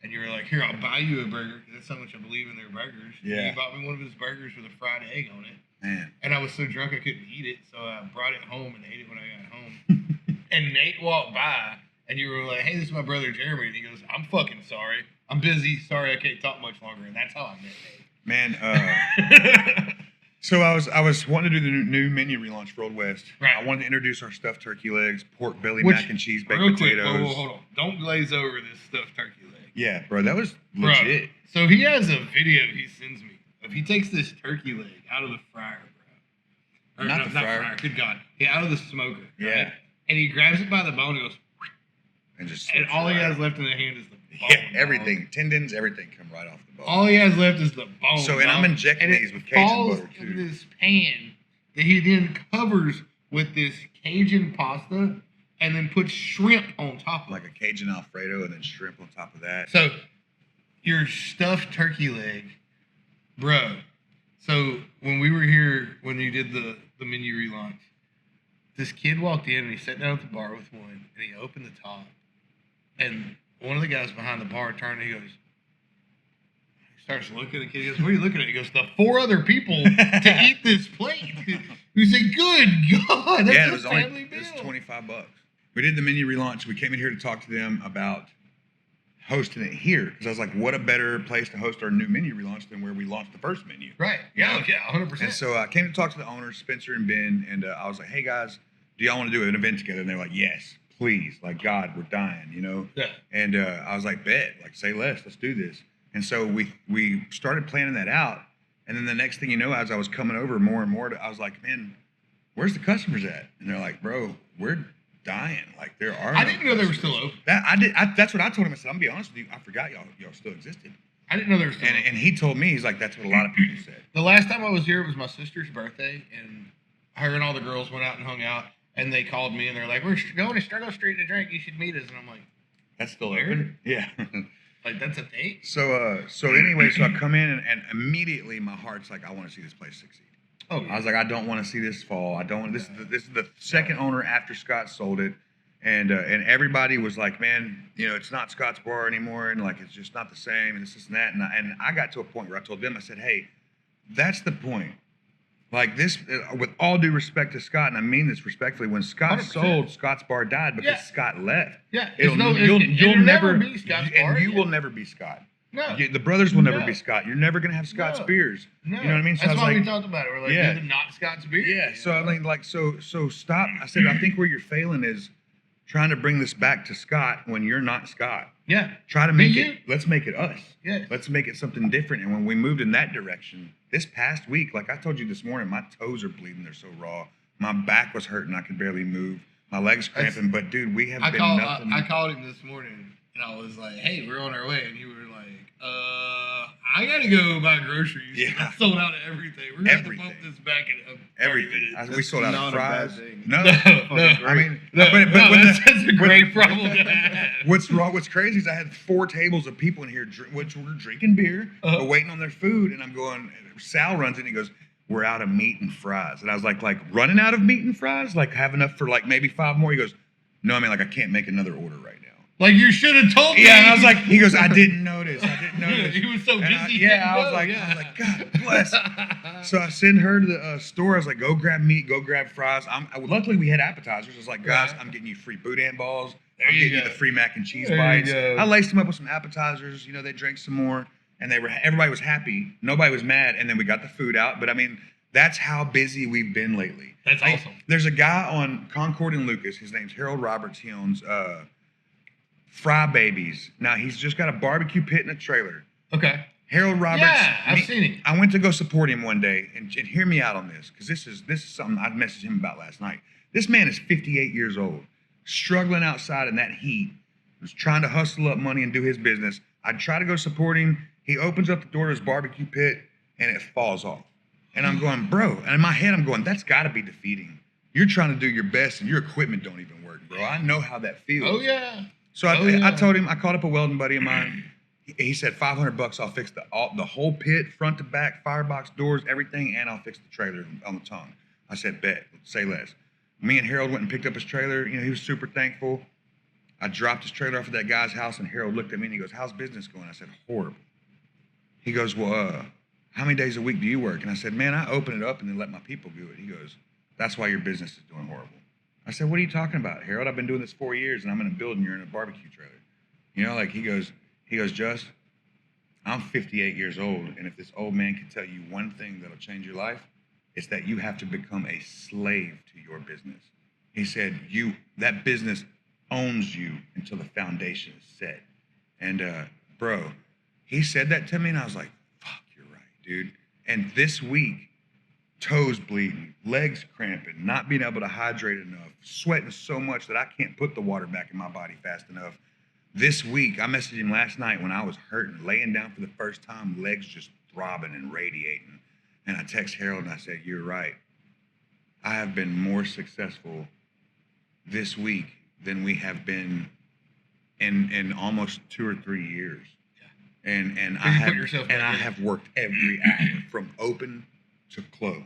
Speaker 2: And you were like, here, I'll buy you a burger. That's how much I believe in their burgers.
Speaker 1: Yeah.
Speaker 2: And you bought me one of his burgers with a fried egg on it.
Speaker 1: Man.
Speaker 2: And I was so drunk I couldn't eat it. So I brought it home and ate it when I got home. And Nate walked by. And you were like, hey, this is my brother Jeremy. And he goes, I'm fucking sorry. I'm busy. Sorry, I can't talk much longer. And that's how I met Nate.
Speaker 1: Man, so I was wanting to do the new menu relaunch for Old West.
Speaker 2: Right.
Speaker 1: I wanted to introduce our stuffed turkey legs, pork belly,
Speaker 2: Which,
Speaker 1: mac and cheese, baked
Speaker 2: real
Speaker 1: potatoes.
Speaker 2: Quick, whoa, hold on. Don't glaze over this stuffed turkey leg.
Speaker 1: Yeah, bro, that was legit.
Speaker 2: Bro, so he has a video he sends me of he takes this turkey leg out of the fryer, bro. Or,
Speaker 1: Not the fryer.
Speaker 2: Good God. Yeah, out of the smoker.
Speaker 1: Yeah.
Speaker 2: Right? And he grabs it by the bone and goes, and all he has left in the hand is the bone.
Speaker 1: Yeah, everything. Tendons, everything come right off the bone.
Speaker 2: All he has left is the bone.
Speaker 1: So, and I'm injecting these with Cajun butter, too.
Speaker 2: In this pan that he then covers with this Cajun pasta and then puts shrimp on top of
Speaker 1: like
Speaker 2: it.
Speaker 1: a Cajun Alfredo and then shrimp on top of that.
Speaker 2: So, your stuffed turkey leg, bro. So, when we were here, when you did the menu relaunch, this kid walked in and he sat down at the bar with one and he opened the top. And one of the guys behind the bar turned and he goes, he starts looking at the kid. He goes, what are you looking at? He goes, the 4 other people to eat this plate. We said, good God, that's
Speaker 1: it
Speaker 2: a
Speaker 1: was
Speaker 2: family
Speaker 1: only
Speaker 2: meal.
Speaker 1: it was $25. We did the menu relaunch. We came in here to talk to them about hosting it here because I was like, what a better place to host our new menu relaunch than where we launched the first menu.
Speaker 2: Right. Yeah, 100%.
Speaker 1: And so I came to talk to the owners, Spencer and Ben, and I was like, hey guys, do y'all want to do an event together? And they're like, yes, please. Like, God, we're dying, you know?
Speaker 2: Yeah.
Speaker 1: And I was like, bet, like, say less, let's do this. And so we started planning that out. And then the next thing you know, as I was coming over more and more, I was like, man, where's the customers at? And they're like, bro, we're dying. Like there are.
Speaker 2: I didn't know they were still open.
Speaker 1: That's what I told him. I said, I'm gonna be honest with you. I forgot y'all still existed.
Speaker 2: I didn't know they were still open.
Speaker 1: And he told me, he's like, that's what a lot of people said.
Speaker 2: The last time I was here, it was my sister's birthday, and her and all the girls went out and hung out, and they called me, and they're like, we're going to Struggle Street to drink. You should meet us. And I'm like,
Speaker 1: that's still
Speaker 2: where?
Speaker 1: open? Yeah.
Speaker 2: Like, that's a thing?
Speaker 1: So anyway, so I come in, and immediately my heart's like, I want to see this place succeed.
Speaker 2: Oh, yeah.
Speaker 1: I was like, I don't want to see this fall. I don't. This is the second owner after Scott sold it, and everybody was like, man, it's not Scott's Bar anymore, and like it's just not the same, and this and that, and I got to a point where I told them, I said, hey, that's the point. Like this, with all due respect to Scott, and I mean this respectfully, when Scott
Speaker 2: 100%.
Speaker 1: sold, Scott's Bar died because Scott left.
Speaker 2: Yeah,
Speaker 1: You'll
Speaker 2: never be Scott's Bar.
Speaker 1: And you will never be Scott.
Speaker 2: No.
Speaker 1: The brothers will never be Scott. You're never going to have Scott's beers.
Speaker 2: No.
Speaker 1: You know what I mean? So
Speaker 2: That's
Speaker 1: I was
Speaker 2: why
Speaker 1: like,
Speaker 2: we talked about it. We're like, they're not Scott's beer.
Speaker 1: Yeah. So I mean, like, so stop. I said, I think where you're failing is trying to bring this back to Scott when you're not Scott.
Speaker 2: Yeah.
Speaker 1: Try to make it. Let's make it us.
Speaker 2: Yes.
Speaker 1: Let's make it something different. And when we moved in that direction, this past week, like I told you this morning, my toes are bleeding. They're so raw. My back was hurting. I could barely move. My legs cramping. But dude, we have been nothing.
Speaker 2: I called him this morning and I was like, hey, we're on our way. And you were like, I gotta go buy groceries.
Speaker 1: Yeah.
Speaker 2: I sold out of everything. We're gonna have to bump this back in
Speaker 1: everything. We sold out of fries.
Speaker 3: No.
Speaker 1: I mean, but
Speaker 2: that's a great problem to have.
Speaker 1: What's wrong? What's crazy is I had 4 tables of people in here which were drinking beer, but waiting on their food, and I'm going. Sal runs in, and he goes, "We're out of meat and fries," and I was like running out of meat and fries, like have enough for like maybe 5 more. He goes, "No, I mean like I can't make another order right now."
Speaker 2: Like you should have told me.
Speaker 1: Yeah, and I was like, he goes, I didn't notice.
Speaker 2: He was so busy.
Speaker 1: I was like, God bless. So I send her to the store. I was like, go grab meat, go grab fries. Luckily we had appetizers. I was like, guys, I'm getting you free boudin balls. I'm getting you the free mac and cheese bites. I laced them up with some appetizers. They drank some more, and everybody was happy. Nobody was mad, and then we got the food out. But I mean, that's how busy we've been lately.
Speaker 2: That's awesome.
Speaker 1: There's a guy on Concord and Lucas. His name's Harold Roberts. He owns Fry Babies. Now he's just got a barbecue pit and a trailer.
Speaker 2: Okay.
Speaker 1: Harold Roberts.
Speaker 2: Yeah, I've seen him.
Speaker 1: I went to go support him one day, and hear me out on this, because this is something I messaged him about last night. This man is 58 years old, struggling outside in that heat, was trying to hustle up money and do his business. I try to go support him. He opens up the door to his barbecue pit, and it falls off. And I'm going, bro. And in my head, I'm going, that's got to be defeating. You're trying to do your best, and your equipment don't even work, bro. I know how that feels.
Speaker 2: Oh yeah.
Speaker 1: So I told him, I called up a welding buddy of mine. He said $500. I'll fix the whole pit, front to back, firebox, doors, everything, and I'll fix the trailer on the tongue. I said, bet, say less. Me and Harold went and picked up his trailer. He was super thankful. I dropped his trailer off at that guy's house, and Harold looked at me and he goes, how's business going? I said, horrible. He goes, well, how many days a week do you work? And I said, man, I open it up and then let my people do it. He goes, that's why your business is doing horrible. I said, what are you talking about, Harold? I've been doing this 4 years, and I'm in a building. You're in a barbecue trailer. He goes, Juss, I'm 58 years old, and if this old man can tell you one thing that'll change your life, it's that you have to become a slave to your business. He said, that business owns you until the foundation is set. And bro, he said that to me, and I was like, fuck, you're right, dude. And this week, toes bleeding, legs cramping, not being able to hydrate enough, sweating so much that I can't put the water back in my body fast enough. This week, I messaged him last night when I was hurting, laying down for the first time, legs just throbbing and radiating. And I text Harold and I said, you're right. I have been more successful this week than we have been in almost 2 or 3 years. Yeah. And I have worked every hour from open to close.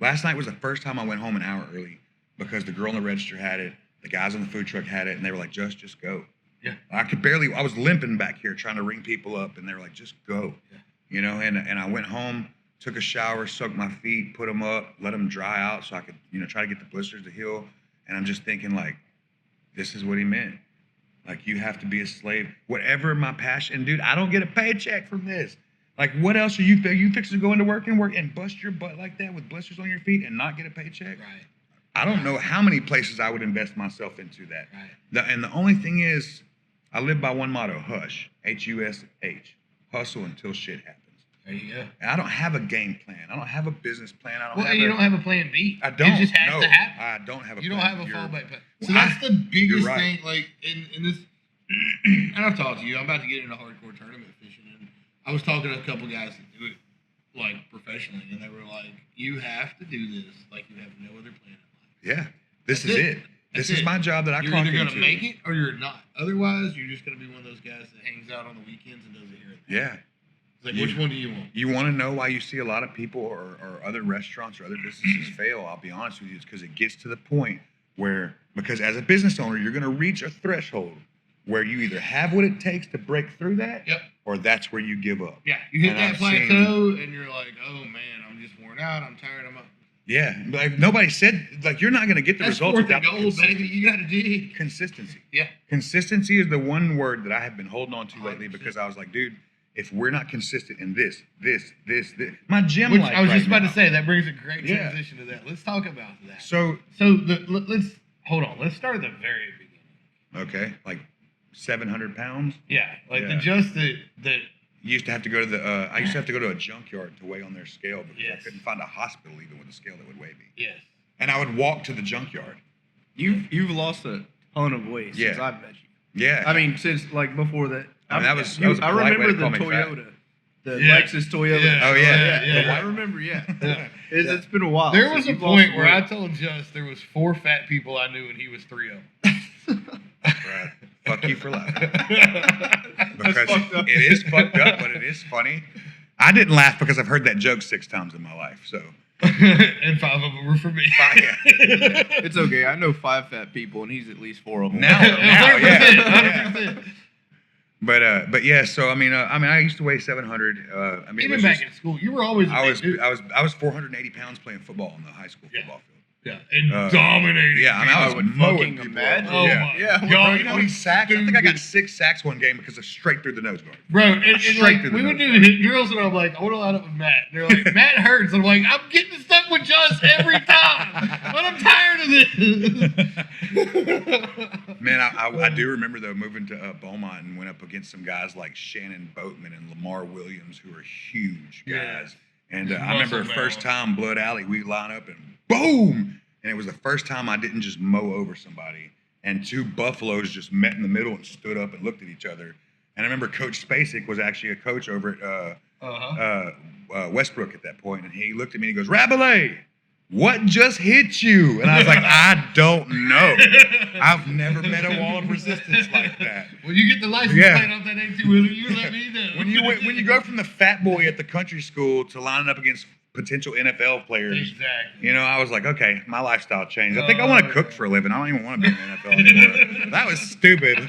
Speaker 1: Last night was the first time I went home an hour early because the girl in the register had it, the guys on the food truck had it, and they were like, just go.
Speaker 2: Yeah.
Speaker 1: I was limping back here trying to ring people up, and they were like, just go. Yeah. And I went home, took a shower, soaked my feet, put them up, let them dry out so I could, try to get the blisters to heal. And I'm just thinking like, this is what he meant. Like, you have to be a slave. Whatever my passion, dude, I don't get a paycheck from this. Like, what else are you fixing to go into work and bust your butt like that with blisters on your feet and not get a paycheck?
Speaker 2: Right.
Speaker 1: I don't know how many places I would invest myself into that.
Speaker 2: Right.
Speaker 1: And the only thing is, I live by one motto, hush, H-U-S-H, hustle until shit happens.
Speaker 2: There you go.
Speaker 1: And I don't have a game plan. I don't have a business plan. I don't have
Speaker 2: you don't have a plan B.
Speaker 1: I don't.
Speaker 2: It just has to happen.
Speaker 1: I don't have a
Speaker 2: You
Speaker 1: plan.
Speaker 2: don't have a fallback plan. So that's the biggest
Speaker 1: right.
Speaker 2: thing. Like in this, and I've talked to you. I'm about to get into hardcore tournament fishing, and I was talking to a couple guys that do it like professionally, and they were like, "You have to do this like you have no other plan in life."
Speaker 1: Yeah, this is it. This is my job that I
Speaker 2: You're
Speaker 1: clock
Speaker 2: either
Speaker 1: into.
Speaker 2: gonna make it or you're not. Otherwise, you're just gonna be one of those guys that hangs out on the weekends and does it here and there.
Speaker 1: Yeah.
Speaker 2: It's like, which one do you want?
Speaker 1: You want to know why you see a lot of people or other restaurants or other businesses fail? I'll be honest with you. It's because it gets to the point where, because as a business owner, you're going to reach a threshold where you either have what it takes to break through that,
Speaker 2: Yep.
Speaker 1: or that's where you give up.
Speaker 2: Yeah, you hit
Speaker 1: And
Speaker 2: that
Speaker 1: I've
Speaker 2: plateau and you're like, oh man, I'm just worn out. I'm tired. I'm up.
Speaker 1: Yeah, like nobody said, like you're not going to get the
Speaker 2: That's
Speaker 1: results
Speaker 2: fourth
Speaker 1: without
Speaker 2: and
Speaker 1: the
Speaker 2: goal,
Speaker 1: consistency.
Speaker 2: baby. You got to dig.
Speaker 1: Consistency.
Speaker 2: Yeah.
Speaker 1: Consistency is the one word that I have been holding on to lately
Speaker 2: 100%.
Speaker 1: because I was like, dude, if we're not consistent in this, my gym
Speaker 2: Which
Speaker 1: life
Speaker 2: I was
Speaker 1: right
Speaker 2: just about
Speaker 1: now.
Speaker 2: to say, that brings a great
Speaker 1: Yeah.
Speaker 2: transition to that. Let's talk about that.
Speaker 1: So,
Speaker 2: let's hold on. Let's start at the very beginning.
Speaker 1: okay, like 700 pounds.
Speaker 2: Yeah, like
Speaker 1: Yeah.
Speaker 2: the just the
Speaker 1: You used to have to go to the. I used to have to go to a junkyard to weigh on their scale because
Speaker 2: Yes.
Speaker 1: I couldn't find a hospital even with a scale that would weigh me.
Speaker 2: yes.
Speaker 1: And I would walk to the junkyard.
Speaker 3: You've lost a ton of weight since
Speaker 1: Yeah.
Speaker 3: I've met you.
Speaker 1: Yeah.
Speaker 3: I mean, since like before that.
Speaker 1: I mean, that was a
Speaker 3: I
Speaker 1: polite way
Speaker 3: remember
Speaker 1: to
Speaker 3: the
Speaker 1: call me fat.
Speaker 3: Toyota, the
Speaker 2: Yeah.
Speaker 3: Lexus Toyota.
Speaker 2: Yeah.
Speaker 1: Oh, yeah.
Speaker 2: Yeah.
Speaker 3: I remember. Yeah.
Speaker 2: Yeah.
Speaker 3: It's been a while.
Speaker 2: There
Speaker 3: so
Speaker 2: was a
Speaker 3: you've lost
Speaker 2: point where I
Speaker 3: weight.
Speaker 2: told Juss there was 4 fat people I knew and he was 3 of them.
Speaker 1: Right. Fuck you for laughing.
Speaker 3: That's
Speaker 1: Because
Speaker 3: fucked up.
Speaker 1: it is fucked up, but it is funny. I didn't laugh because I've heard that joke 6 times in my life. So,
Speaker 2: And 5 of them were for me.
Speaker 1: yeah.
Speaker 3: It's okay. I know 5 fat people, and he's at least 4 of them.
Speaker 1: Now, yeah.
Speaker 2: 100%.
Speaker 1: But yeah. So I mean, I used to weigh 700. I mean, it
Speaker 2: Even
Speaker 1: was
Speaker 2: back
Speaker 1: just-
Speaker 2: in school, you were always a
Speaker 1: I
Speaker 2: big
Speaker 1: was
Speaker 2: dude.
Speaker 1: I was 480 pounds playing football in the high school
Speaker 2: Yeah.
Speaker 1: football field.
Speaker 2: Yeah, and
Speaker 1: Uh,
Speaker 2: dominating.
Speaker 1: Yeah, I mean, I was
Speaker 3: would
Speaker 1: mowing
Speaker 3: fucking
Speaker 1: people
Speaker 3: imagine.
Speaker 1: over.
Speaker 2: Oh
Speaker 1: Yeah.
Speaker 2: my
Speaker 3: Yeah,
Speaker 2: God.
Speaker 1: You know how many sacks? I think I got 6 sacks one game because of straight through the nose guard.
Speaker 2: Bro, and
Speaker 1: Straight
Speaker 2: like,
Speaker 1: through the
Speaker 2: we would
Speaker 1: nose.
Speaker 2: do hit drills, and I'm like, I want to line up with Matt. And they're like, Matt hurts. I'm like, I'm getting stuck with Juss every time, but I'm tired of this.
Speaker 1: Man, I do remember though moving to Beaumont and went up against some guys like Shannon Boatman and Lamar Williams who are huge guys.
Speaker 2: Yeah.
Speaker 1: And I remember
Speaker 2: Muscle
Speaker 1: first
Speaker 2: man.
Speaker 1: time Blood Alley, we line up and boom. And it was the first time I didn't just mow over somebody. And 2 buffaloes just met in the middle and stood up and looked at each other. And I remember Coach Spacek was actually a coach over at Westbrook at that point. And he looked at me and he goes, Rabelais, what just hit you? And I was like, I don't know. I've never met a wall of resistance like that.
Speaker 2: When you get the license
Speaker 1: Yeah.
Speaker 2: plate off that 18-wheeler, you let me know.
Speaker 1: When you go from the fat boy at the country school to lining up against potential NFL players,
Speaker 2: Exactly.
Speaker 1: you know, I was like, okay, my lifestyle changed. I think I want to cook for a living. I don't even want to be in the NFL anymore. That was stupid.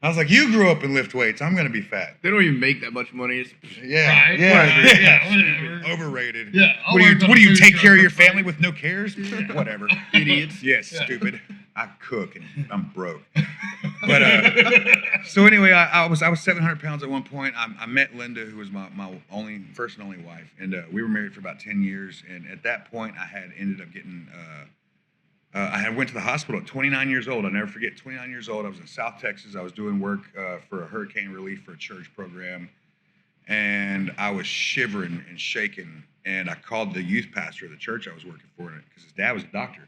Speaker 1: I was like, you grew up and lift weights. I'm going to be fat.
Speaker 3: They don't even make that much money. It's,
Speaker 1: Yeah.
Speaker 2: Right?
Speaker 1: Yeah.
Speaker 2: Whatever. Yeah, whatever.
Speaker 1: Overrated.
Speaker 2: Yeah, I'll
Speaker 1: What do
Speaker 2: work on
Speaker 1: you
Speaker 2: a food
Speaker 1: take
Speaker 2: truck
Speaker 1: care of
Speaker 2: for
Speaker 1: your
Speaker 2: free.
Speaker 1: family with no cares? Whatever.
Speaker 3: idiots.
Speaker 1: Yes,
Speaker 2: Yeah.
Speaker 1: stupid. I cook and I'm broke. But so anyway, I was 700 pounds at one point. I met Linda, who was my first and only wife, and we were married for about 10 years. And at that point, I had ended up getting. I had went to the hospital at 29 years old. I'll never forget. 29 years old. I was in South Texas. I was doing work for a hurricane relief for a church program, and I was shivering and shaking. And I called the youth pastor of the church I was working for because his dad was a doctor.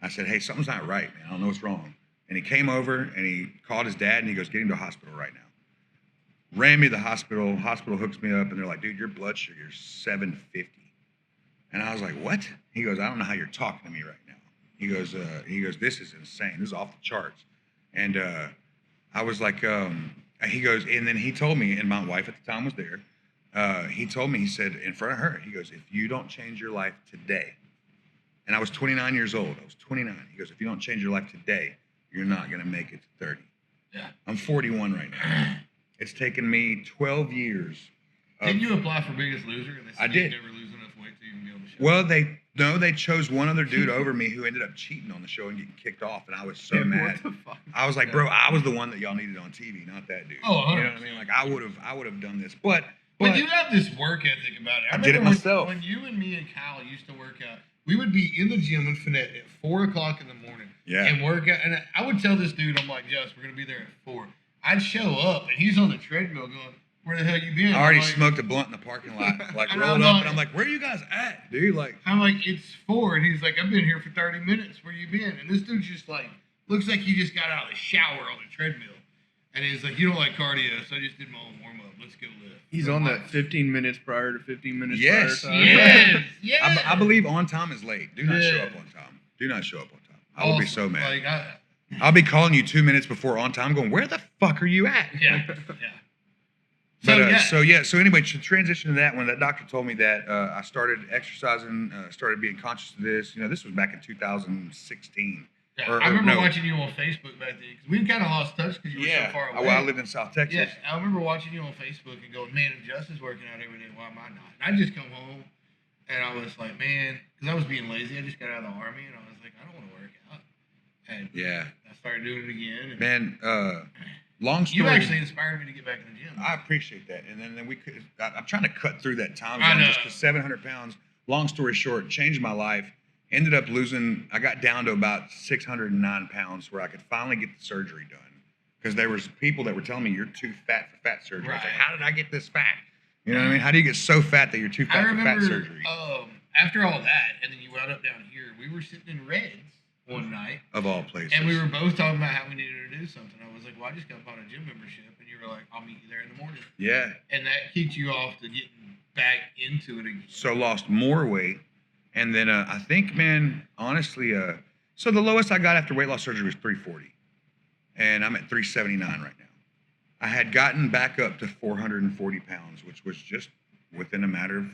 Speaker 1: I said, hey, something's not right, man. I don't know what's wrong. And he came over and he called his dad and he goes, get him to the hospital right now. Ran me to the hospital. Hospital hooks me up and they're like, dude, your blood sugar's 750. And I was like, what? He goes, I don't know how you're talking to me right now. He goes, this is insane. This is off the charts. And I was like, he goes, and then he told me, and my wife at the time was there. He told me, he said in front of her, he goes, if you don't change your life today, and I was 29 years old. I was 29. He goes, if you don't change your life today, you're not going to make it to 30.
Speaker 2: Yeah.
Speaker 1: I'm 41 right now. It's taken me 12 years.
Speaker 2: Didn't you apply for Biggest Loser? And they said
Speaker 1: I did.
Speaker 2: You never lose enough weight to even be on the show.
Speaker 1: Well, they chose one other dude over me who ended up cheating on the show and getting kicked off, and I was so mad.
Speaker 3: What the fuck?
Speaker 1: I was like, bro, I was the one that y'all needed on TV, not that dude.
Speaker 2: Oh,
Speaker 1: you know what I mean? Like I would have done this, but
Speaker 2: you have this work ethic about it.
Speaker 1: I did it
Speaker 2: remember
Speaker 1: myself.
Speaker 2: When you and me and Kyle used to work out, we would be in the gym in Finette at 4 o'clock in the morning and work out. And I would tell this dude, I'm like, Juss, we're going to be there at 4. I'd show up, and he's on the treadmill going, where the hell you been?
Speaker 1: I already
Speaker 2: I'm like,
Speaker 1: smoked a blunt in the parking lot, like
Speaker 2: And
Speaker 1: rolled
Speaker 2: I'm
Speaker 1: up,
Speaker 2: like-
Speaker 1: and I'm like, "Where you guys at, dude?" Like,
Speaker 2: I'm like, it's 4, and he's like, I've been here for 30 minutes. Where you been? And this dude's just like, looks like he just got out of the shower on the treadmill. And he's like, you don't like cardio, so I just did my own warm up. Let's go lift.
Speaker 3: He's
Speaker 2: So
Speaker 3: on
Speaker 2: I'm
Speaker 3: that
Speaker 2: like,
Speaker 3: 15 minutes prior to 15 minutes
Speaker 1: Yes.
Speaker 3: prior time.
Speaker 2: Yes, yes.
Speaker 1: I believe on time is late. Do not show
Speaker 2: Yeah.
Speaker 1: up on time. Do not show up on time. I will be so
Speaker 2: Awesome.
Speaker 1: mad.
Speaker 2: Like,
Speaker 1: I'll be calling you 2 minutes before on time, going, "Where the fuck are you at?"
Speaker 2: yeah.
Speaker 1: But
Speaker 2: So,
Speaker 1: so anyway, to transition to that one, that doctor told me that I started exercising, started being conscious of this. This was back in 2016.
Speaker 2: Yeah,
Speaker 1: Or-
Speaker 2: I
Speaker 1: or
Speaker 2: remember
Speaker 1: no.
Speaker 2: watching you on Facebook back then because we kind of lost touch because you were so far away.
Speaker 1: Well, I lived in South Texas.
Speaker 2: Yeah, I remember watching you on Facebook and going, man, if Juss is working out every day, why am I not? And I just come home and I was like, man, because I was being lazy. I just got out of the Army and I was like, I don't want to work out. And
Speaker 1: Yeah,
Speaker 2: I started doing it again. And
Speaker 1: man. Long story.
Speaker 2: you actually inspired me to get back in the gym.
Speaker 1: I appreciate that, and then we could. I'm trying to cut through that time
Speaker 2: I
Speaker 1: zone
Speaker 2: know.
Speaker 1: just because 700 pounds. Long story short, changed my life. Ended up losing. I got down to about 609 pounds, where I could finally get the surgery done. Because there was people that were telling me you're too fat for fat surgery. I was like,
Speaker 2: Right.
Speaker 1: how did I get this fat? You know what I mean? How do you get so fat that you're too
Speaker 2: I
Speaker 1: fat for
Speaker 2: remember
Speaker 1: fat surgery?
Speaker 2: after all that, and then you wound up down here, we were sitting in Reds one night.
Speaker 1: Of all places.
Speaker 2: And we were both talking about how we needed to do something. I was like, well, I just got on a gym membership. And you were like, I'll meet you there in the morning.
Speaker 1: Yeah.
Speaker 2: And that kicked you off to getting back into it again.
Speaker 1: So lost more weight, and then I think, man, honestly, so the lowest I got after weight loss surgery was 340, and I'm at 379 right now. I had gotten back up to 440 pounds, which was just within a matter of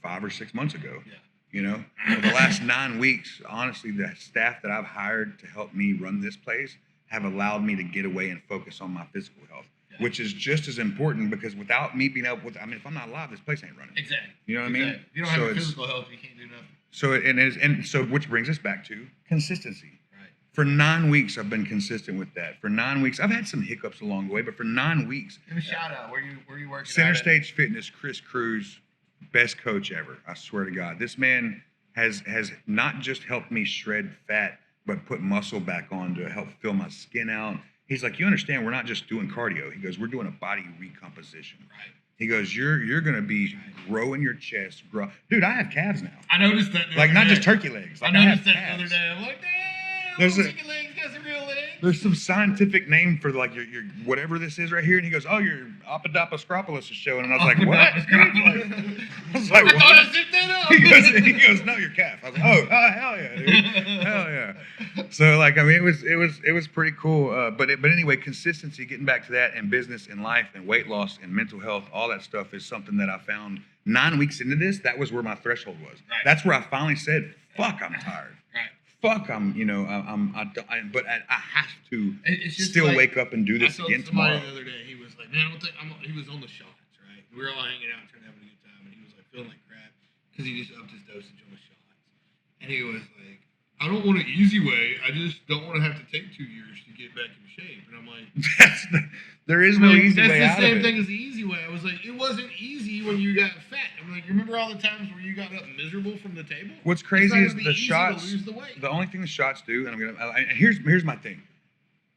Speaker 1: 5 or 6 months ago.
Speaker 2: Yeah.
Speaker 1: For the last 9 weeks, honestly, the staff that I've hired to help me run this place have allowed me to get away and focus on my physical health, which is just as important, because without me being able, if I'm not alive, this place ain't running.
Speaker 2: Exactly.
Speaker 1: You know what I mean?
Speaker 2: If you don't have physical health, you can't do nothing.
Speaker 1: So which brings us back to consistency.
Speaker 2: Right.
Speaker 1: For 9 weeks, I've been consistent with that. For 9 weeks, I've had some hiccups along the way, but for 9 weeks,
Speaker 2: Give a shout out. Where you working
Speaker 1: Center
Speaker 2: out at?
Speaker 1: Stage Fitness, Chris Cruz, best coach ever. I swear to God, this man has not just helped me shred fat, but put muscle back on to help fill my skin out. He's like, you understand, we're not just doing cardio. He goes, we're doing a body recomposition.
Speaker 2: Right.
Speaker 1: He goes, you're gonna be growing your chest, Dude, I have calves now.
Speaker 2: I noticed that. the
Speaker 1: Like
Speaker 2: other
Speaker 1: not
Speaker 2: day.
Speaker 1: just turkey legs.
Speaker 2: I
Speaker 1: Like,
Speaker 2: noticed
Speaker 1: have
Speaker 2: that
Speaker 1: calves.
Speaker 2: the other day. I'm like, damn,
Speaker 1: There's a-
Speaker 2: chicken legs got some real legs.
Speaker 1: There's some scientific name for like your whatever this is right here, and he goes, "Oh, your Apodopascropolis is showing," and I was like, "What?" I was like,
Speaker 2: I thought I
Speaker 1: "What?"
Speaker 2: zipped that up.
Speaker 1: He goes, "No, your calf." I was like, "Oh, hell yeah, dude, hell yeah." So like, I mean, it was pretty cool. But anyway, consistency, getting back to that, and business and life and weight loss and mental health, all that stuff is something that I found 9 weeks into this. That was where my threshold was.
Speaker 2: Right.
Speaker 1: That's where I finally said, "Fuck, I'm tired."
Speaker 2: Right.
Speaker 1: Fuck, but I have to
Speaker 2: It's just
Speaker 1: still
Speaker 2: like-
Speaker 1: wake up and do this
Speaker 2: I told
Speaker 1: again
Speaker 2: somebody
Speaker 1: tomorrow.
Speaker 2: the other day, he was like, man, I don't think he was on the shots, right? We were all hanging out trying to have a good time, and he was like feeling like crap because he just upped his dosage on the shots. And he was like, I don't want an easy way. I just don't want to have to take 2 years to get back in shape. And I'm like,
Speaker 1: There is no
Speaker 2: like,
Speaker 1: easy way
Speaker 2: that's
Speaker 1: out
Speaker 2: the
Speaker 1: of
Speaker 2: same
Speaker 1: it.
Speaker 2: thing as the easy way. I was like, it wasn't easy when you got fat. I'm like, you remember all the times where you got up miserable from the table?
Speaker 1: What's
Speaker 2: It's
Speaker 1: crazy
Speaker 2: not
Speaker 1: is
Speaker 2: gonna be
Speaker 1: the
Speaker 2: easy to
Speaker 1: shots.
Speaker 2: lose the weight.
Speaker 1: The only thing the shots do, and here's my thing.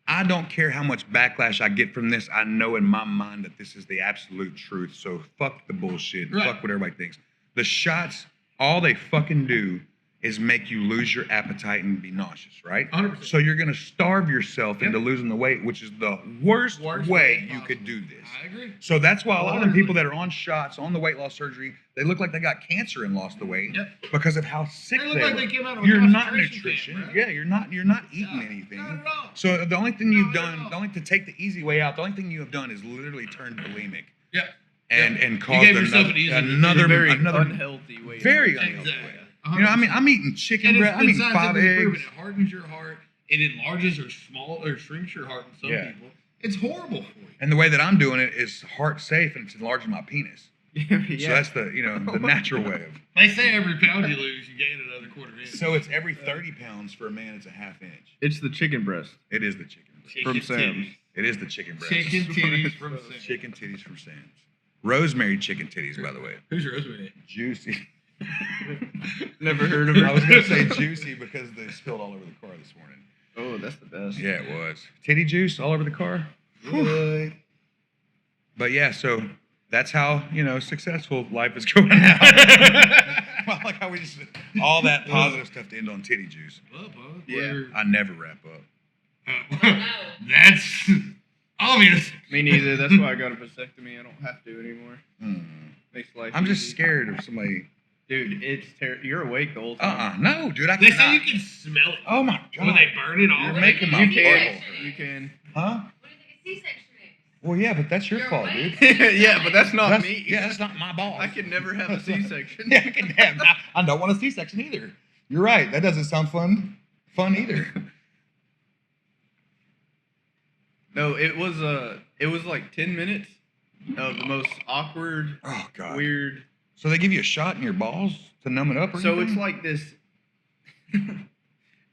Speaker 1: I don't care how much backlash I get from this. I know in my mind that this is the absolute truth. So fuck the bullshit.
Speaker 2: Right.
Speaker 1: Fuck what everybody thinks. The shots, all they fucking do is make you lose your appetite and be nauseous, right?
Speaker 2: 100%.
Speaker 1: So you're gonna starve yourself into losing the weight, which is the worst way you
Speaker 2: possible.
Speaker 1: could do this.
Speaker 2: I agree.
Speaker 1: So that's why a lot of them people
Speaker 2: Wholeheartedly.
Speaker 1: that are on shots, on the weight loss surgery, they look like they got cancer and lost the weight
Speaker 2: Yep.
Speaker 1: because of how sick
Speaker 2: They
Speaker 1: they
Speaker 2: look like
Speaker 1: were.
Speaker 2: they came out of a
Speaker 1: You're not
Speaker 2: concentration
Speaker 1: nutrition.
Speaker 2: camp, bro.
Speaker 1: Yeah, you're not eating
Speaker 2: Yeah,
Speaker 1: anything.
Speaker 2: not at all.
Speaker 1: So the only thing
Speaker 2: Not
Speaker 1: you've
Speaker 2: at
Speaker 1: done,
Speaker 2: all.
Speaker 1: the only to take the easy way out, the only thing you have done is literally turn bulimic
Speaker 2: Yeah.
Speaker 1: and
Speaker 2: Yeah.
Speaker 1: and
Speaker 2: You
Speaker 1: caused
Speaker 2: gave yourself
Speaker 1: another
Speaker 2: an easy-
Speaker 1: another
Speaker 3: very
Speaker 1: another
Speaker 3: unhealthy way.
Speaker 1: very unhealthy
Speaker 2: Exactly.
Speaker 1: way. You know, I mean, I'm eating chicken
Speaker 2: And
Speaker 1: breast.
Speaker 2: it's
Speaker 1: I'm
Speaker 2: been
Speaker 1: eating 5
Speaker 2: scientifically proven.
Speaker 1: eggs.
Speaker 2: It hardens your heart. It enlarges or shrinks your heart in some
Speaker 1: Yeah.
Speaker 2: people. It's horrible for you.
Speaker 1: And the way that I'm doing it is heart safe, and it's enlarging my penis.
Speaker 3: Yeah.
Speaker 1: So that's the the natural way of.
Speaker 2: They say every pound you lose, you gain another quarter inch.
Speaker 1: So it's every 30 pounds for a man. It's a half inch.
Speaker 3: It's the chicken breast.
Speaker 1: It is the chicken breast.
Speaker 2: Chicken
Speaker 3: from Sam's.
Speaker 2: titties.
Speaker 1: It is the chicken breast.
Speaker 2: Chicken titties from Sam.
Speaker 1: Chicken titties from Sam's. Rosemary chicken titties, by the way.
Speaker 2: Who's Rosemary?
Speaker 1: Juicy.
Speaker 3: Never heard of it.
Speaker 1: I was gonna say juicy because they spilled all over the car this morning.
Speaker 3: Oh, that's the best.
Speaker 1: Yeah, it was. Titty juice all over the car. But yeah, so That's how, successful life is going out. I like how we just, all that positive stuff to end on titty juice.
Speaker 2: Well, bud,
Speaker 3: Yeah.
Speaker 1: I never wrap up.
Speaker 2: That's obvious.
Speaker 3: Me neither. That's why I got a vasectomy. I don't have to anymore. Makes life
Speaker 1: I'm just
Speaker 3: easy.
Speaker 1: scared of somebody.
Speaker 3: Dude, it's terrible. You're awake the whole time.
Speaker 1: No, dude, I
Speaker 2: They
Speaker 1: cannot.
Speaker 2: say you can smell it.
Speaker 1: Oh my God.
Speaker 2: When they burn it off.
Speaker 1: You're making my
Speaker 3: You
Speaker 1: butthole
Speaker 3: can.
Speaker 1: hurt.
Speaker 3: You can.
Speaker 1: Huh?
Speaker 4: What do you think a C-section is?
Speaker 1: Well, yeah, but that's your
Speaker 4: You're
Speaker 1: fault,
Speaker 4: awake.
Speaker 1: dude.
Speaker 3: Yeah, but that's not
Speaker 1: That's-
Speaker 3: me.
Speaker 1: Yeah, that's not my balls.
Speaker 3: I could never have a C-section.
Speaker 1: Yeah, I can have. I don't want a C-section either. You're right. That doesn't sound fun either.
Speaker 3: No, it was like 10 minutes of the most awkward,
Speaker 1: Oh God.
Speaker 3: weird.
Speaker 1: So they give you a shot in your balls to numb it up, or
Speaker 3: So
Speaker 1: anything?
Speaker 3: it's like this.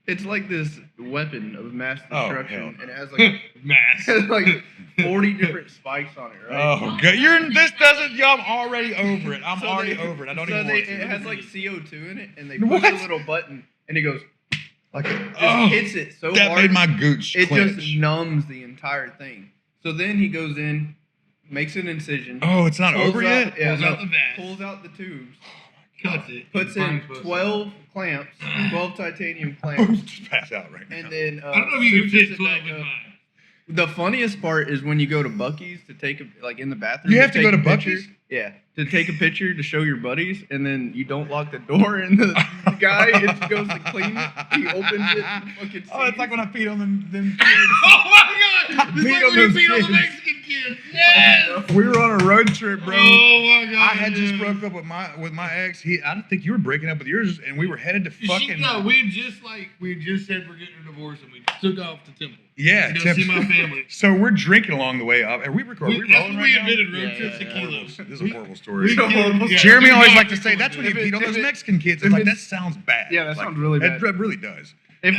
Speaker 3: It's like this weapon of mass
Speaker 1: Oh,
Speaker 3: destruction,
Speaker 1: hell
Speaker 3: and it has like
Speaker 2: Mass.
Speaker 3: it has like 40 different spikes on it, right?
Speaker 1: Oh God. This doesn't. I'm already over it. I'm
Speaker 3: So
Speaker 1: already
Speaker 3: they-
Speaker 1: over it. I don't
Speaker 3: so
Speaker 1: even
Speaker 3: they,
Speaker 1: want to.
Speaker 3: it has like CO2 in it, and they push
Speaker 1: What?
Speaker 3: a little button, and it goes.
Speaker 1: Like
Speaker 3: Just hits it so
Speaker 1: that
Speaker 3: hard.
Speaker 1: made my gooch
Speaker 3: It
Speaker 1: clench.
Speaker 3: just numbs the entire thing. So then he goes in, makes an incision.
Speaker 1: Oh, it's not
Speaker 3: pulls
Speaker 1: over
Speaker 3: out-
Speaker 1: yet.
Speaker 3: Yeah,
Speaker 2: Pulls
Speaker 3: no,
Speaker 2: out the vas.
Speaker 3: pulls out the tubes,
Speaker 2: Cuts it.
Speaker 3: puts
Speaker 2: Finds
Speaker 3: in
Speaker 2: pussy.
Speaker 3: 12 clamps, 12 titanium clamps,
Speaker 1: Just pass out right now.
Speaker 3: and then
Speaker 2: I don't know if you can
Speaker 3: sutures
Speaker 2: fit
Speaker 3: it
Speaker 2: 12
Speaker 3: back
Speaker 2: in
Speaker 3: up.
Speaker 2: mine.
Speaker 3: The funniest part is when you go to Buc-ee's to take in the bathroom.
Speaker 1: You have to
Speaker 3: take
Speaker 1: go to
Speaker 3: a picture.
Speaker 1: Buc-ee's?
Speaker 3: Yeah, to take a picture to show your buddies, and then you don't lock the door, and the guy it goes to clean it. He opens it. And fucking
Speaker 1: Oh, it's
Speaker 3: sees-
Speaker 1: like when I peed on them kids.
Speaker 2: Oh my God! It's
Speaker 1: beat
Speaker 2: like
Speaker 1: on
Speaker 2: when you
Speaker 1: those
Speaker 2: beat on the
Speaker 1: kids.
Speaker 2: Mexican kids. Yes!
Speaker 1: We were on a road trip, bro.
Speaker 2: Oh my God!
Speaker 1: I had just
Speaker 2: dude.
Speaker 1: broke up with my ex. I don't think you were breaking up with yours, and we were headed to fucking.
Speaker 2: No, we just said we're getting a divorce, and we took off to Temple.
Speaker 1: Yeah,
Speaker 2: to go
Speaker 1: Tim-
Speaker 2: see my family.
Speaker 1: So we're drinking along the way up. Are we recording?
Speaker 2: That's
Speaker 1: rolling
Speaker 2: when
Speaker 1: right
Speaker 2: we
Speaker 1: now?
Speaker 2: invented road
Speaker 3: Yeah,
Speaker 2: trips
Speaker 3: yeah,
Speaker 2: to
Speaker 3: yeah.
Speaker 2: kilos.
Speaker 1: This is a horrible story.
Speaker 3: We did- yeah.
Speaker 1: Jeremy
Speaker 2: do
Speaker 1: always
Speaker 2: not
Speaker 1: like to say
Speaker 2: record
Speaker 1: that's when you
Speaker 2: this.
Speaker 1: beat on
Speaker 3: If
Speaker 1: those
Speaker 3: it-
Speaker 1: Mexican kids.
Speaker 3: if
Speaker 1: It's like that
Speaker 3: it's-
Speaker 1: sounds bad.
Speaker 3: Yeah, that
Speaker 1: Like,
Speaker 3: sounds really bad.
Speaker 1: It really does.
Speaker 3: If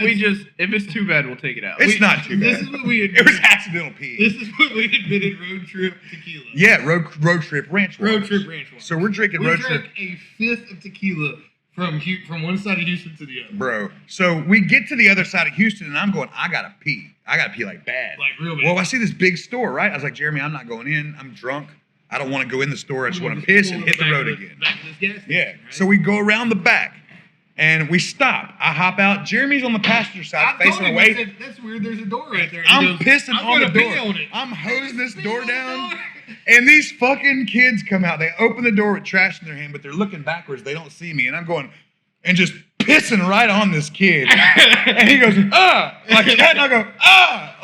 Speaker 3: it's too bad, we'll take it out.
Speaker 1: It's not too
Speaker 2: This
Speaker 1: bad.
Speaker 2: is what we
Speaker 1: It was
Speaker 2: invented.
Speaker 1: accidental pee.
Speaker 2: This is what we invented road trip tequila.
Speaker 1: Yeah, road trip ranch.
Speaker 2: Road
Speaker 1: waters.
Speaker 2: trip ranch wine.
Speaker 1: So we're drinking
Speaker 2: We
Speaker 1: road
Speaker 2: drank
Speaker 1: trip,
Speaker 2: a fifth of tequila from one side of Houston to the other.
Speaker 1: bro. So we get to the other side of Houston, and I'm going, I gotta pee. I gotta pee like bad.
Speaker 2: Like real bad.
Speaker 1: Well, I see this big store, right? I was like, Jeremy, I'm not going in. I'm drunk. I don't want to go in the store. I just want to piss and hit the road again.
Speaker 2: Back to this gas station,
Speaker 1: Yeah.
Speaker 2: right?
Speaker 1: So we go around the back, and we stop. I hop out. Jeremy's on the passenger side,
Speaker 2: I told
Speaker 1: facing
Speaker 2: him,
Speaker 1: away.
Speaker 2: I said, that's weird. There's a door right there. He
Speaker 1: I'm
Speaker 2: goes,
Speaker 1: pissing
Speaker 2: I'm
Speaker 1: on the
Speaker 2: gonna pee
Speaker 1: door.
Speaker 2: on it.
Speaker 1: I'm hosing this
Speaker 2: Pee
Speaker 1: door
Speaker 2: on the
Speaker 1: down.
Speaker 2: door.
Speaker 1: And these fucking kids come out. They open the door with trash in their hand, but they're looking backwards. They don't see me. And I'm going and just pissing right on this kid. And he goes, like that. And I go,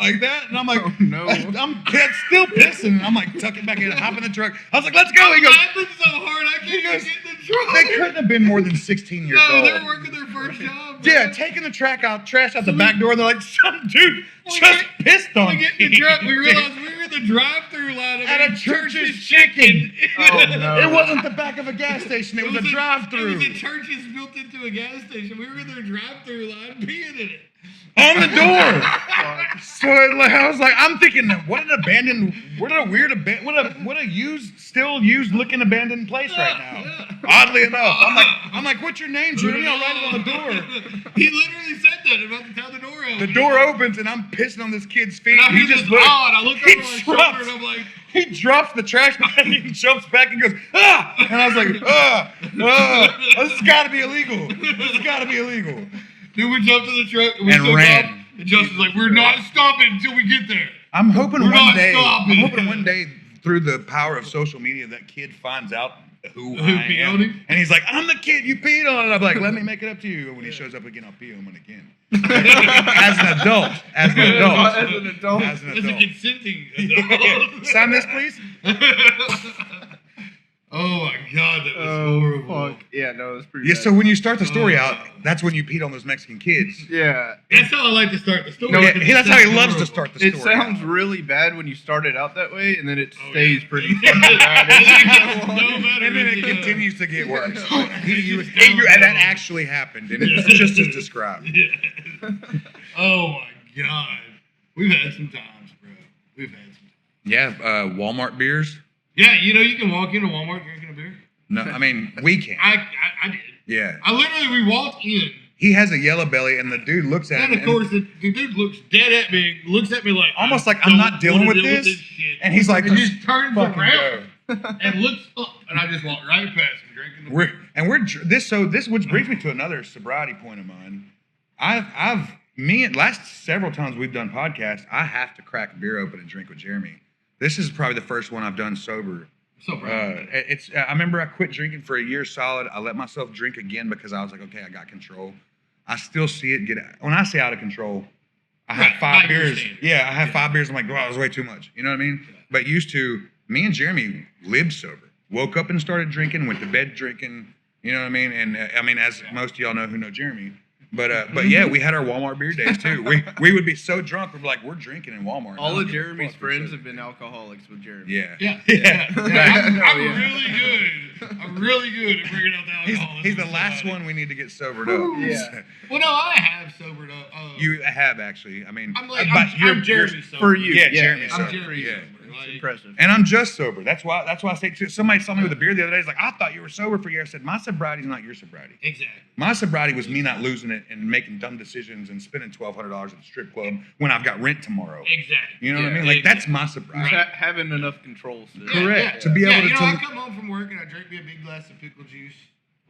Speaker 1: like that. And I'm like,
Speaker 3: Oh, no.
Speaker 1: I'm still pissing. And I'm like, tucking back in, hop in the truck. I was like, let's go. He
Speaker 2: I'm
Speaker 1: goes,
Speaker 2: laughing so hard I can't even
Speaker 1: goes,
Speaker 2: get in the truck.
Speaker 1: they couldn't have been more than 16 years
Speaker 2: No,
Speaker 1: old.
Speaker 2: they're working their first job. Bro.
Speaker 1: Yeah, taking the trash out the back door. And they're like, some dude just pissed on
Speaker 2: We
Speaker 1: me.
Speaker 2: get in the truck. We realized we were in the drive-through line of
Speaker 1: At a Church's Chicken.
Speaker 3: Oh, no.
Speaker 1: It wasn't the back of a gas station. It was a
Speaker 2: It was
Speaker 1: drive-through.
Speaker 2: a Church's built into a gas station. We were in their drive-through line peeing in it.
Speaker 1: On the door. So I was like, I'm thinking, what a still used looking abandoned place right now. Oddly enough, I'm like, what's your name, Jeremy? I'll write it on the door.
Speaker 2: He literally said that about the time the door opened.
Speaker 1: The door opens and I'm pissing on this kid's feet.
Speaker 2: And I
Speaker 1: He
Speaker 2: hear
Speaker 1: just
Speaker 2: this
Speaker 1: looks.
Speaker 2: and I look
Speaker 1: he
Speaker 2: over my shoulder
Speaker 1: drops.
Speaker 2: and I'm like,
Speaker 1: He drops the trash bag and he jumps back and goes, ah! And I was like, this has got to be illegal. This has got to be illegal.
Speaker 2: then we jumped in the truck and we
Speaker 1: And
Speaker 2: took
Speaker 1: ran.
Speaker 2: off. And Justin's like, we're not stopping until we get there.
Speaker 1: I'm hoping
Speaker 2: We're not
Speaker 1: I'm
Speaker 2: stopping.
Speaker 1: hoping one day through the power of social media that kid finds out who I
Speaker 2: peed
Speaker 1: am.
Speaker 2: on him?
Speaker 1: And he's like, I'm the kid you peed on. And I'm like, let me make it up to you. When he shows up again, I'll pee on him again. As an adult. As an adult.
Speaker 3: As an adult.
Speaker 1: As an
Speaker 2: That's a
Speaker 1: adult.
Speaker 2: consenting adult.
Speaker 1: Sign this, please.
Speaker 2: Oh my God, that was
Speaker 3: Oh,
Speaker 2: horrible.
Speaker 3: fuck. Yeah, no, that's pretty
Speaker 1: Yeah,
Speaker 3: bad.
Speaker 1: so when you start the story out, that's when you peed on those Mexican kids.
Speaker 3: Yeah.
Speaker 2: That's how I like to start the story.
Speaker 3: No,
Speaker 1: Yeah,
Speaker 2: because
Speaker 1: that's how he
Speaker 2: it's
Speaker 1: loves to
Speaker 2: horrible.
Speaker 1: start the
Speaker 3: It
Speaker 1: story.
Speaker 3: sounds
Speaker 1: out.
Speaker 3: really bad when you start it out that way, and then it
Speaker 2: Oh,
Speaker 3: stays
Speaker 2: yeah.
Speaker 3: pretty fucking bad. as you go on.
Speaker 2: No matter
Speaker 1: And then it
Speaker 2: if
Speaker 1: continues to get worse.
Speaker 2: It's just
Speaker 1: And that actually happened, and it's just as described.
Speaker 2: Yeah. Oh my God. We've had some times, bro. We've had some times.
Speaker 1: Yeah, Walmart beers.
Speaker 2: Yeah, you know, you can walk into Walmart drinking a beer.
Speaker 1: No, I mean we can't.
Speaker 2: I did.
Speaker 1: Yeah,
Speaker 2: We walked in,
Speaker 1: he has a yellow belly, and the dude looks at
Speaker 2: and
Speaker 1: him,
Speaker 2: of course, the dude looks dead at me, looks at me like,
Speaker 1: Almost like,
Speaker 2: I
Speaker 1: I'm
Speaker 2: don't
Speaker 1: not dealing
Speaker 2: wanna
Speaker 1: with
Speaker 2: deal
Speaker 1: this.
Speaker 2: shit.
Speaker 1: and he's like,
Speaker 2: and just turns
Speaker 1: fucking
Speaker 2: around.
Speaker 1: go.
Speaker 2: and looks up, and I just walked right past him, drinking the beer.
Speaker 1: This which brings me to another sobriety point of mine. Last several times we've done podcasts, I have to crack a beer open and drink with Jeremy. This is probably the first one I've done sober.
Speaker 2: So proud.
Speaker 1: I remember I quit drinking for a year solid. I let myself drink again because I was like, okay, I got control. I still see it when I say out of control, I have 5 beers. Yeah, I have 5 beers. I'm like, wow, that was way too much. You know what I mean? Yeah. But me and Jeremy lived sober. Woke up and started drinking, went to bed drinking. You know what I mean? And as most of y'all know who know Jeremy. But yeah, we had our Walmart beer days too. We would be so drunk, we're like, we're drinking in Walmart.
Speaker 3: All of Jeremy's friends have been alcoholics with Jeremy.
Speaker 1: Yeah.
Speaker 2: I'm really good at bringing out the alcohol.
Speaker 1: He's the last one we need to get sobered up.
Speaker 3: Yeah.
Speaker 2: Well, no, I have sobered up.
Speaker 1: You have actually. I mean,
Speaker 2: I'm Jeremy sober.
Speaker 3: For you.
Speaker 1: Yeah, Jeremy sober.
Speaker 2: I'm Jeremy sober.
Speaker 3: It's impressive.
Speaker 1: And I'm just sober. That's why I say too. Somebody saw me with a beer the other day. He's like, I thought you were sober for a year. I said, my sobriety is not your sobriety.
Speaker 2: Exactly.
Speaker 1: My sobriety was me not losing it and making dumb decisions and spending $1,200 at the strip club when I've got rent tomorrow.
Speaker 2: Exactly.
Speaker 1: You know what I mean? Like that's my sobriety.
Speaker 3: Having enough control.
Speaker 1: Correct.
Speaker 2: Yeah.
Speaker 1: To be able to.
Speaker 2: I come home from work and I drink me a big glass of pickle juice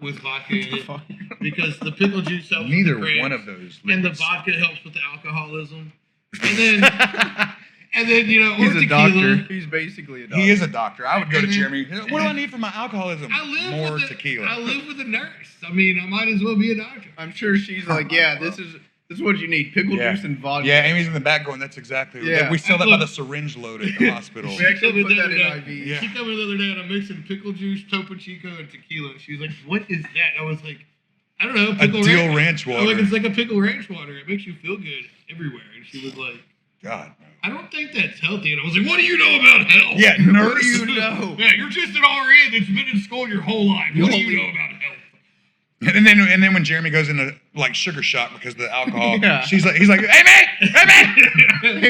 Speaker 2: with vodka in it because the pickle juice helps.
Speaker 1: Neither
Speaker 2: with the cramps,
Speaker 1: one of those.
Speaker 2: And the vodka helps with the alcoholism. And then or
Speaker 3: he's a
Speaker 2: tequila.
Speaker 3: doctor. He's basically a doctor.
Speaker 1: He is a doctor. I would go to Jeremy. What do I need for my alcoholism? More tequila.
Speaker 2: I live with a nurse. I mean, I might as well be a doctor.
Speaker 3: I'm sure she's like, yeah, this is what you need: pickle juice and vodka.
Speaker 1: Yeah, Amy's in the back going, that's exactly.
Speaker 3: Yeah.
Speaker 1: We sell that by the syringe load at the hospital.
Speaker 3: We actually put that in IV.
Speaker 1: Yeah.
Speaker 2: She came in the other day and I'm mixing pickle juice, Topo Chico, and tequila. And she's like, "What is that?" I was like, "I don't know, pickle
Speaker 1: Dill ranch water."
Speaker 2: I'm like, it's like a pickle ranch water. It makes you feel good everywhere. And she was like,
Speaker 1: God.
Speaker 2: I don't think that's healthy. And I was like, what do you know about health?
Speaker 1: Yeah, nurse.
Speaker 3: What do you know?
Speaker 2: Yeah, you're just an RN that's been in school your whole life. What do you know about health?
Speaker 1: And then when Jeremy goes into like sugar shock because of the alcohol,
Speaker 3: Yeah.
Speaker 1: he's like, hey man,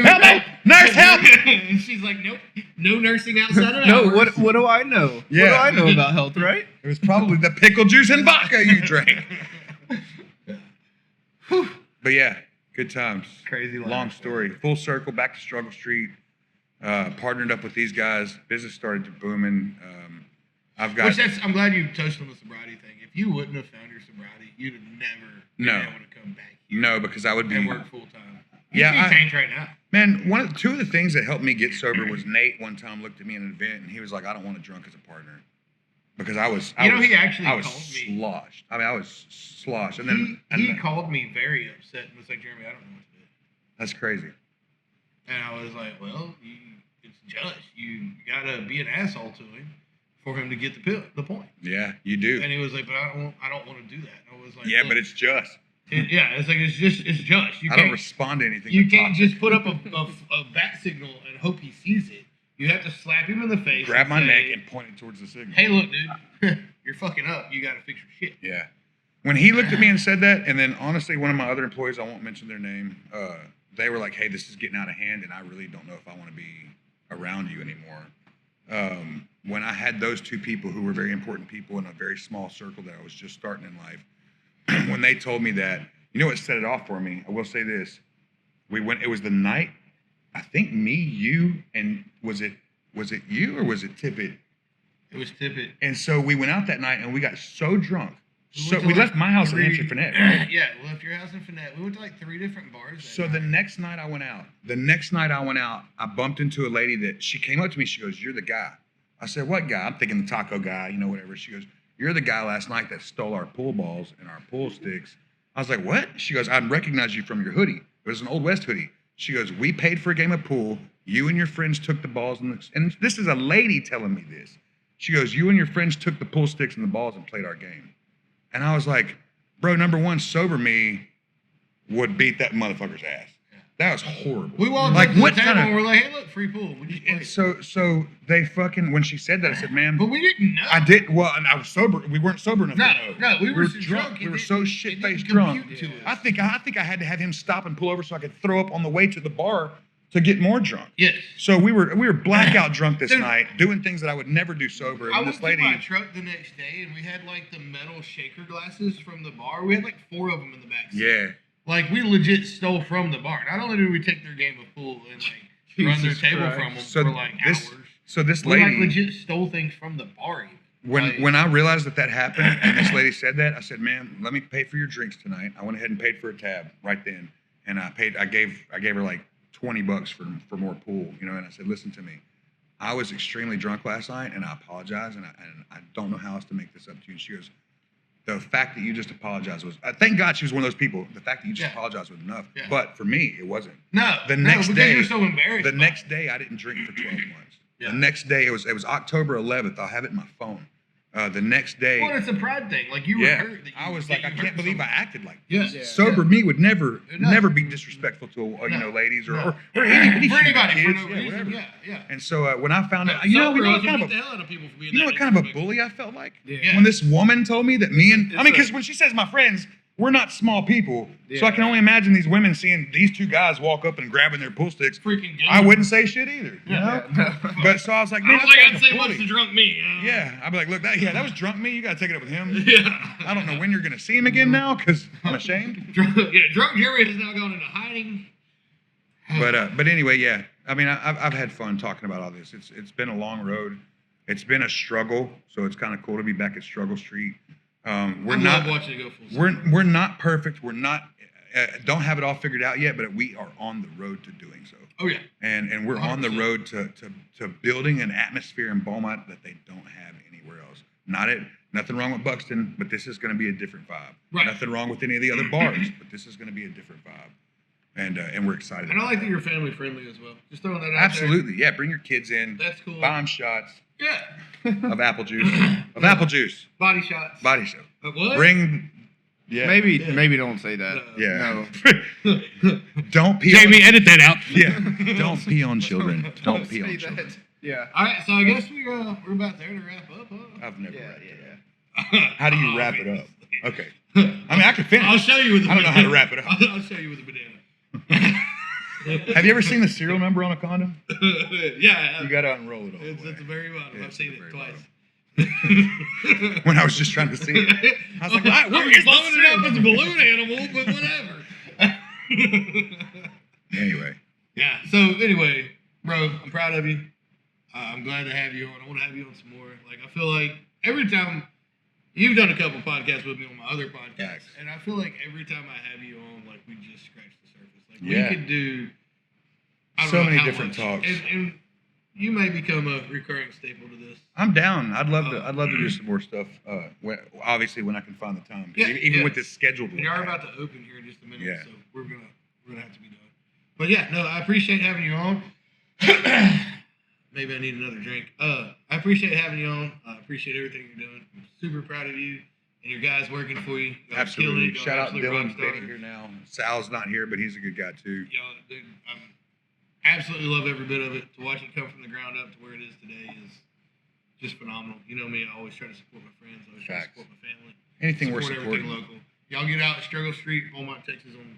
Speaker 1: help me, nurse, help!
Speaker 2: And she's like, nope, no nursing outside of
Speaker 3: No,
Speaker 2: hours.
Speaker 3: what do I know?
Speaker 1: Yeah.
Speaker 3: What do I know about health, right?
Speaker 1: It was probably the pickle juice and vodka you drank. But yeah, good times.
Speaker 3: Crazy life.
Speaker 1: Long story. Full circle, back to Struggle Street. Partnered up with these guys. Business started to booming. I'm
Speaker 2: glad you touched on the sobriety thing. If you wouldn't have found your sobriety, you'd have never been able to come back here.
Speaker 1: No, because I would be
Speaker 2: and work full time.
Speaker 1: Yeah,
Speaker 2: Tank right now.
Speaker 1: Man, two of the things that helped me get sober was Nate one time looked at me in an event and he was like, I don't want to drunk as a partner. Because I was
Speaker 2: he actually
Speaker 1: I was
Speaker 2: called me.
Speaker 1: sloshed. I mean, I was sloshed. And then
Speaker 2: he called me very upset and was like, Jeremy, I don't know what to do.
Speaker 1: That's crazy.
Speaker 2: And I was like, well, it's Juss. You gotta be an asshole to him for him to get the point.
Speaker 1: Yeah, you do.
Speaker 2: And he was like, but I don't want to do that. And I was like,
Speaker 1: yeah, but it's just.
Speaker 2: It's like it's Juss.
Speaker 1: I don't respond to anything.
Speaker 2: You can't just put up a bat signal and hope he sees it. You have to slap him in the face.
Speaker 1: Grab my neck and point it towards the signal.
Speaker 2: Hey, look, dude, you're fucking up. You got to fix your shit.
Speaker 1: Yeah. When he looked at me and said that, and then honestly, one of my other employees, I won't mention their name, they were like, hey, this is getting out of hand, and I really don't know if I want to be around you anymore. When I had those two people who were very important people in a very small circle that I was just starting in life, when they told me that, you know what set it off for me? I will say this. It was the night, I think me, you, and was it you or was it Tippett?
Speaker 2: It was Tippett.
Speaker 1: And so we went out that night and we got so drunk. So we left my house in Antrim-Fannett. Right?
Speaker 2: Yeah, we left your house in Fannett. We went to like 3 different bars.
Speaker 1: So the next night I went out, I bumped into a lady that she came up to me. She goes, you're the guy. I said, what guy? I'm thinking the taco guy, whatever. She goes, you're the guy last night that stole our pool balls and our pool sticks. I was like, what? She goes, I recognize you from your hoodie. It was an Old West hoodie. She goes, we paid for a game of pool. You and your friends took the balls. And this is a lady telling me this. She goes, you and your friends took the pool sticks and the balls and played our game. And I was like, bro, number one, sober me would beat that motherfucker's ass. That was horrible.
Speaker 2: We walked
Speaker 1: like,
Speaker 2: up to
Speaker 1: what
Speaker 2: the table
Speaker 1: kind of,
Speaker 2: and we're like, hey, look, free pool.
Speaker 1: and so they fucking, when she said that, I said, man.
Speaker 2: But we didn't know.
Speaker 1: I did, well, and I was sober. We weren't sober enough to know.
Speaker 2: No, we were drunk.
Speaker 1: We were so shit-faced drunk. I think I had to have him stop and pull over so I could throw up on the way to the bar to get more drunk.
Speaker 2: Yes.
Speaker 1: So we were blackout drunk this night, doing things that I would never do sober.
Speaker 2: I
Speaker 1: And
Speaker 2: went
Speaker 1: this lady,
Speaker 2: to my truck the next day, and we had like the metal shaker glasses from the bar. We had like 4 of them in the back seat.
Speaker 1: yeah.
Speaker 2: Like we legit stole from the bar. Not only did we take their game of pool and like run their table from them for like hours.
Speaker 1: So this
Speaker 2: We like
Speaker 1: lady,
Speaker 2: legit stole things from the bar. Even.
Speaker 1: when I realized that happened, and this lady said that, I said, "Ma'am, let me pay for your drinks tonight." I went ahead and paid for a tab right then, and I gave her like $20 for more pool, you know. And I said, "Listen to me, I was extremely drunk last night, and I apologize, and I don't know how else to make this up to you." And she goes, "The fact that you just apologized was, thank God she was one of those people. The fact that you just apologized was enough.
Speaker 2: Yeah.
Speaker 1: But for me, it wasn't.
Speaker 2: No,
Speaker 1: Next
Speaker 2: because
Speaker 1: day,
Speaker 2: you're so embarrassed.
Speaker 1: the next day, I didn't drink for 12 months.
Speaker 2: Yeah.
Speaker 1: The next day, it was October 11th. I'll have it in my phone. The next day,
Speaker 2: Well, it's a pride thing. Like you were hurt. That you,
Speaker 1: I was
Speaker 2: that
Speaker 1: like, I
Speaker 2: you
Speaker 1: can't
Speaker 2: hurt
Speaker 1: believe I
Speaker 2: someone.
Speaker 1: acted like
Speaker 2: Yes.
Speaker 1: this. Sober me would never be disrespectful to ladies or any
Speaker 2: for anybody
Speaker 1: kids,
Speaker 2: for no reason.
Speaker 1: whatever.
Speaker 2: Yeah.
Speaker 1: And so when I found out,
Speaker 2: Sober
Speaker 1: you know
Speaker 2: girls
Speaker 1: what kind
Speaker 2: beat
Speaker 1: of
Speaker 2: the hell out of people for being
Speaker 1: you know
Speaker 2: that
Speaker 1: what kind of a
Speaker 2: disrespectful.
Speaker 1: bully I felt like
Speaker 3: Yeah.
Speaker 1: when this woman told me that me and
Speaker 3: It's
Speaker 1: because when she says my friends, we're not small people, so I
Speaker 3: Yeah.
Speaker 1: can only imagine these women seeing these two guys walk up and grabbing their pool sticks.
Speaker 2: Freaking game.
Speaker 1: I wouldn't say shit either, you
Speaker 2: Yeah.
Speaker 1: know. But so I was like,
Speaker 2: I
Speaker 1: man,
Speaker 2: don't think
Speaker 1: that's
Speaker 2: I'd say
Speaker 1: a
Speaker 2: much
Speaker 1: bully.
Speaker 2: to drunk me.
Speaker 1: Yeah, I'd be like, look, that was drunk me. You gotta take it up with him.
Speaker 2: Yeah.
Speaker 1: I don't know when you're gonna see him again now because I'm ashamed.
Speaker 2: Drunk Jerry has now gone into hiding.
Speaker 1: But anyway, yeah. I mean, I've had fun talking about all this. It's been a long road. It's been a struggle. So it's kind of cool to be back at Struggle Street. We're
Speaker 2: I
Speaker 1: not
Speaker 2: love watching it go full circle.
Speaker 1: we're not perfect. We're not don't have it all figured out yet, but we are on the road to doing so.
Speaker 2: Oh yeah.
Speaker 1: And we're on the
Speaker 2: 100%.
Speaker 1: road to building an atmosphere in Beaumont that they don't have anywhere else. Nothing wrong with Buxton, but this is going to be a different vibe.
Speaker 2: Right.
Speaker 1: Nothing wrong with any of the other bars, but this is going to be a different vibe. And we're excited.
Speaker 2: And I
Speaker 1: about
Speaker 2: like
Speaker 1: that.
Speaker 2: that you're family friendly as well. Just throwing that out
Speaker 1: Absolutely, yeah. Bring your kids in.
Speaker 2: there. That's cool.
Speaker 1: Buy them shots
Speaker 2: Yeah.
Speaker 1: of apple juice. Apple juice.
Speaker 2: Body shots.
Speaker 1: Body show.
Speaker 2: What?
Speaker 1: Bring. Yeah.
Speaker 3: Maybe don't say that.
Speaker 1: Yeah.
Speaker 3: No.
Speaker 1: Don't pee.
Speaker 2: Jamie, edit that out.
Speaker 1: Yeah. Don't pee on children. Don't pee
Speaker 3: say
Speaker 1: on
Speaker 3: that.
Speaker 1: children.
Speaker 3: Yeah.
Speaker 2: All right, so I guess we're about there to wrap up, huh?
Speaker 1: I've never
Speaker 3: Yeah,
Speaker 1: wrapped it up.
Speaker 3: yeah.
Speaker 1: How do you wrap it up? Okay. I mean, I can finish.
Speaker 2: I'll show you with the
Speaker 1: I don't know how to wrap it up.
Speaker 2: I'll show you with the banana.
Speaker 1: Have you ever seen the serial number on a condom?
Speaker 2: Yeah, I have.
Speaker 1: You got to unroll it all.
Speaker 2: It's
Speaker 1: the
Speaker 2: at the
Speaker 1: way.
Speaker 2: very bottom.
Speaker 1: Yeah,
Speaker 2: I've
Speaker 1: it's
Speaker 2: seen
Speaker 1: at the
Speaker 2: it
Speaker 1: very
Speaker 2: twice.
Speaker 1: When I was just trying to see it, I was like, "Why? Where
Speaker 2: I'm
Speaker 1: is the
Speaker 2: blowing it
Speaker 1: serial
Speaker 2: up as a
Speaker 1: number?"
Speaker 2: balloon animal, but whatever.
Speaker 1: Anyway,
Speaker 2: Yeah. So anyway, bro, I'm proud of you. I'm glad to have you on. I want to have you on some more. Like I feel like every time you've done a couple podcasts with me on my other podcasts,
Speaker 1: Yes.
Speaker 2: and I feel like every time I have you on, like we just scratch the surface. Like
Speaker 1: Yeah.
Speaker 2: we could do I don't
Speaker 1: So
Speaker 2: know
Speaker 1: many
Speaker 2: how
Speaker 1: different
Speaker 2: much.
Speaker 1: talks.
Speaker 2: And you may become a recurring staple to this.
Speaker 1: I'm down. I'd love to do some more stuff. Obviously, when I can find the time. 'Cause
Speaker 2: Yeah,
Speaker 1: even
Speaker 2: yeah.
Speaker 1: with this scheduled.
Speaker 2: We are about to open here in just a minute,
Speaker 1: Yeah.
Speaker 2: so we're gonna have to be done. But yeah, no, I appreciate having you on. Maybe I need another drink. I appreciate having you on. I appreciate everything you're doing. I'm super proud of you and your guys working for you. Y'all
Speaker 1: Absolutely.
Speaker 2: killing it. Y'all
Speaker 1: Shout out
Speaker 2: absolute
Speaker 1: Dylan.
Speaker 2: rock stars.
Speaker 1: Danny here now. Sal's not here, but he's a good guy too.
Speaker 2: Y'all, dude, absolutely love every bit of it. To watch it come from the ground up to where it is today is just phenomenal. You know me, I always try to support my friends. I always try to
Speaker 1: Facts.
Speaker 2: support my family.
Speaker 1: Anything we're
Speaker 2: Support
Speaker 1: supporting.
Speaker 2: everything local. Y'all get out at Struggle Street, Beaumont, Texas on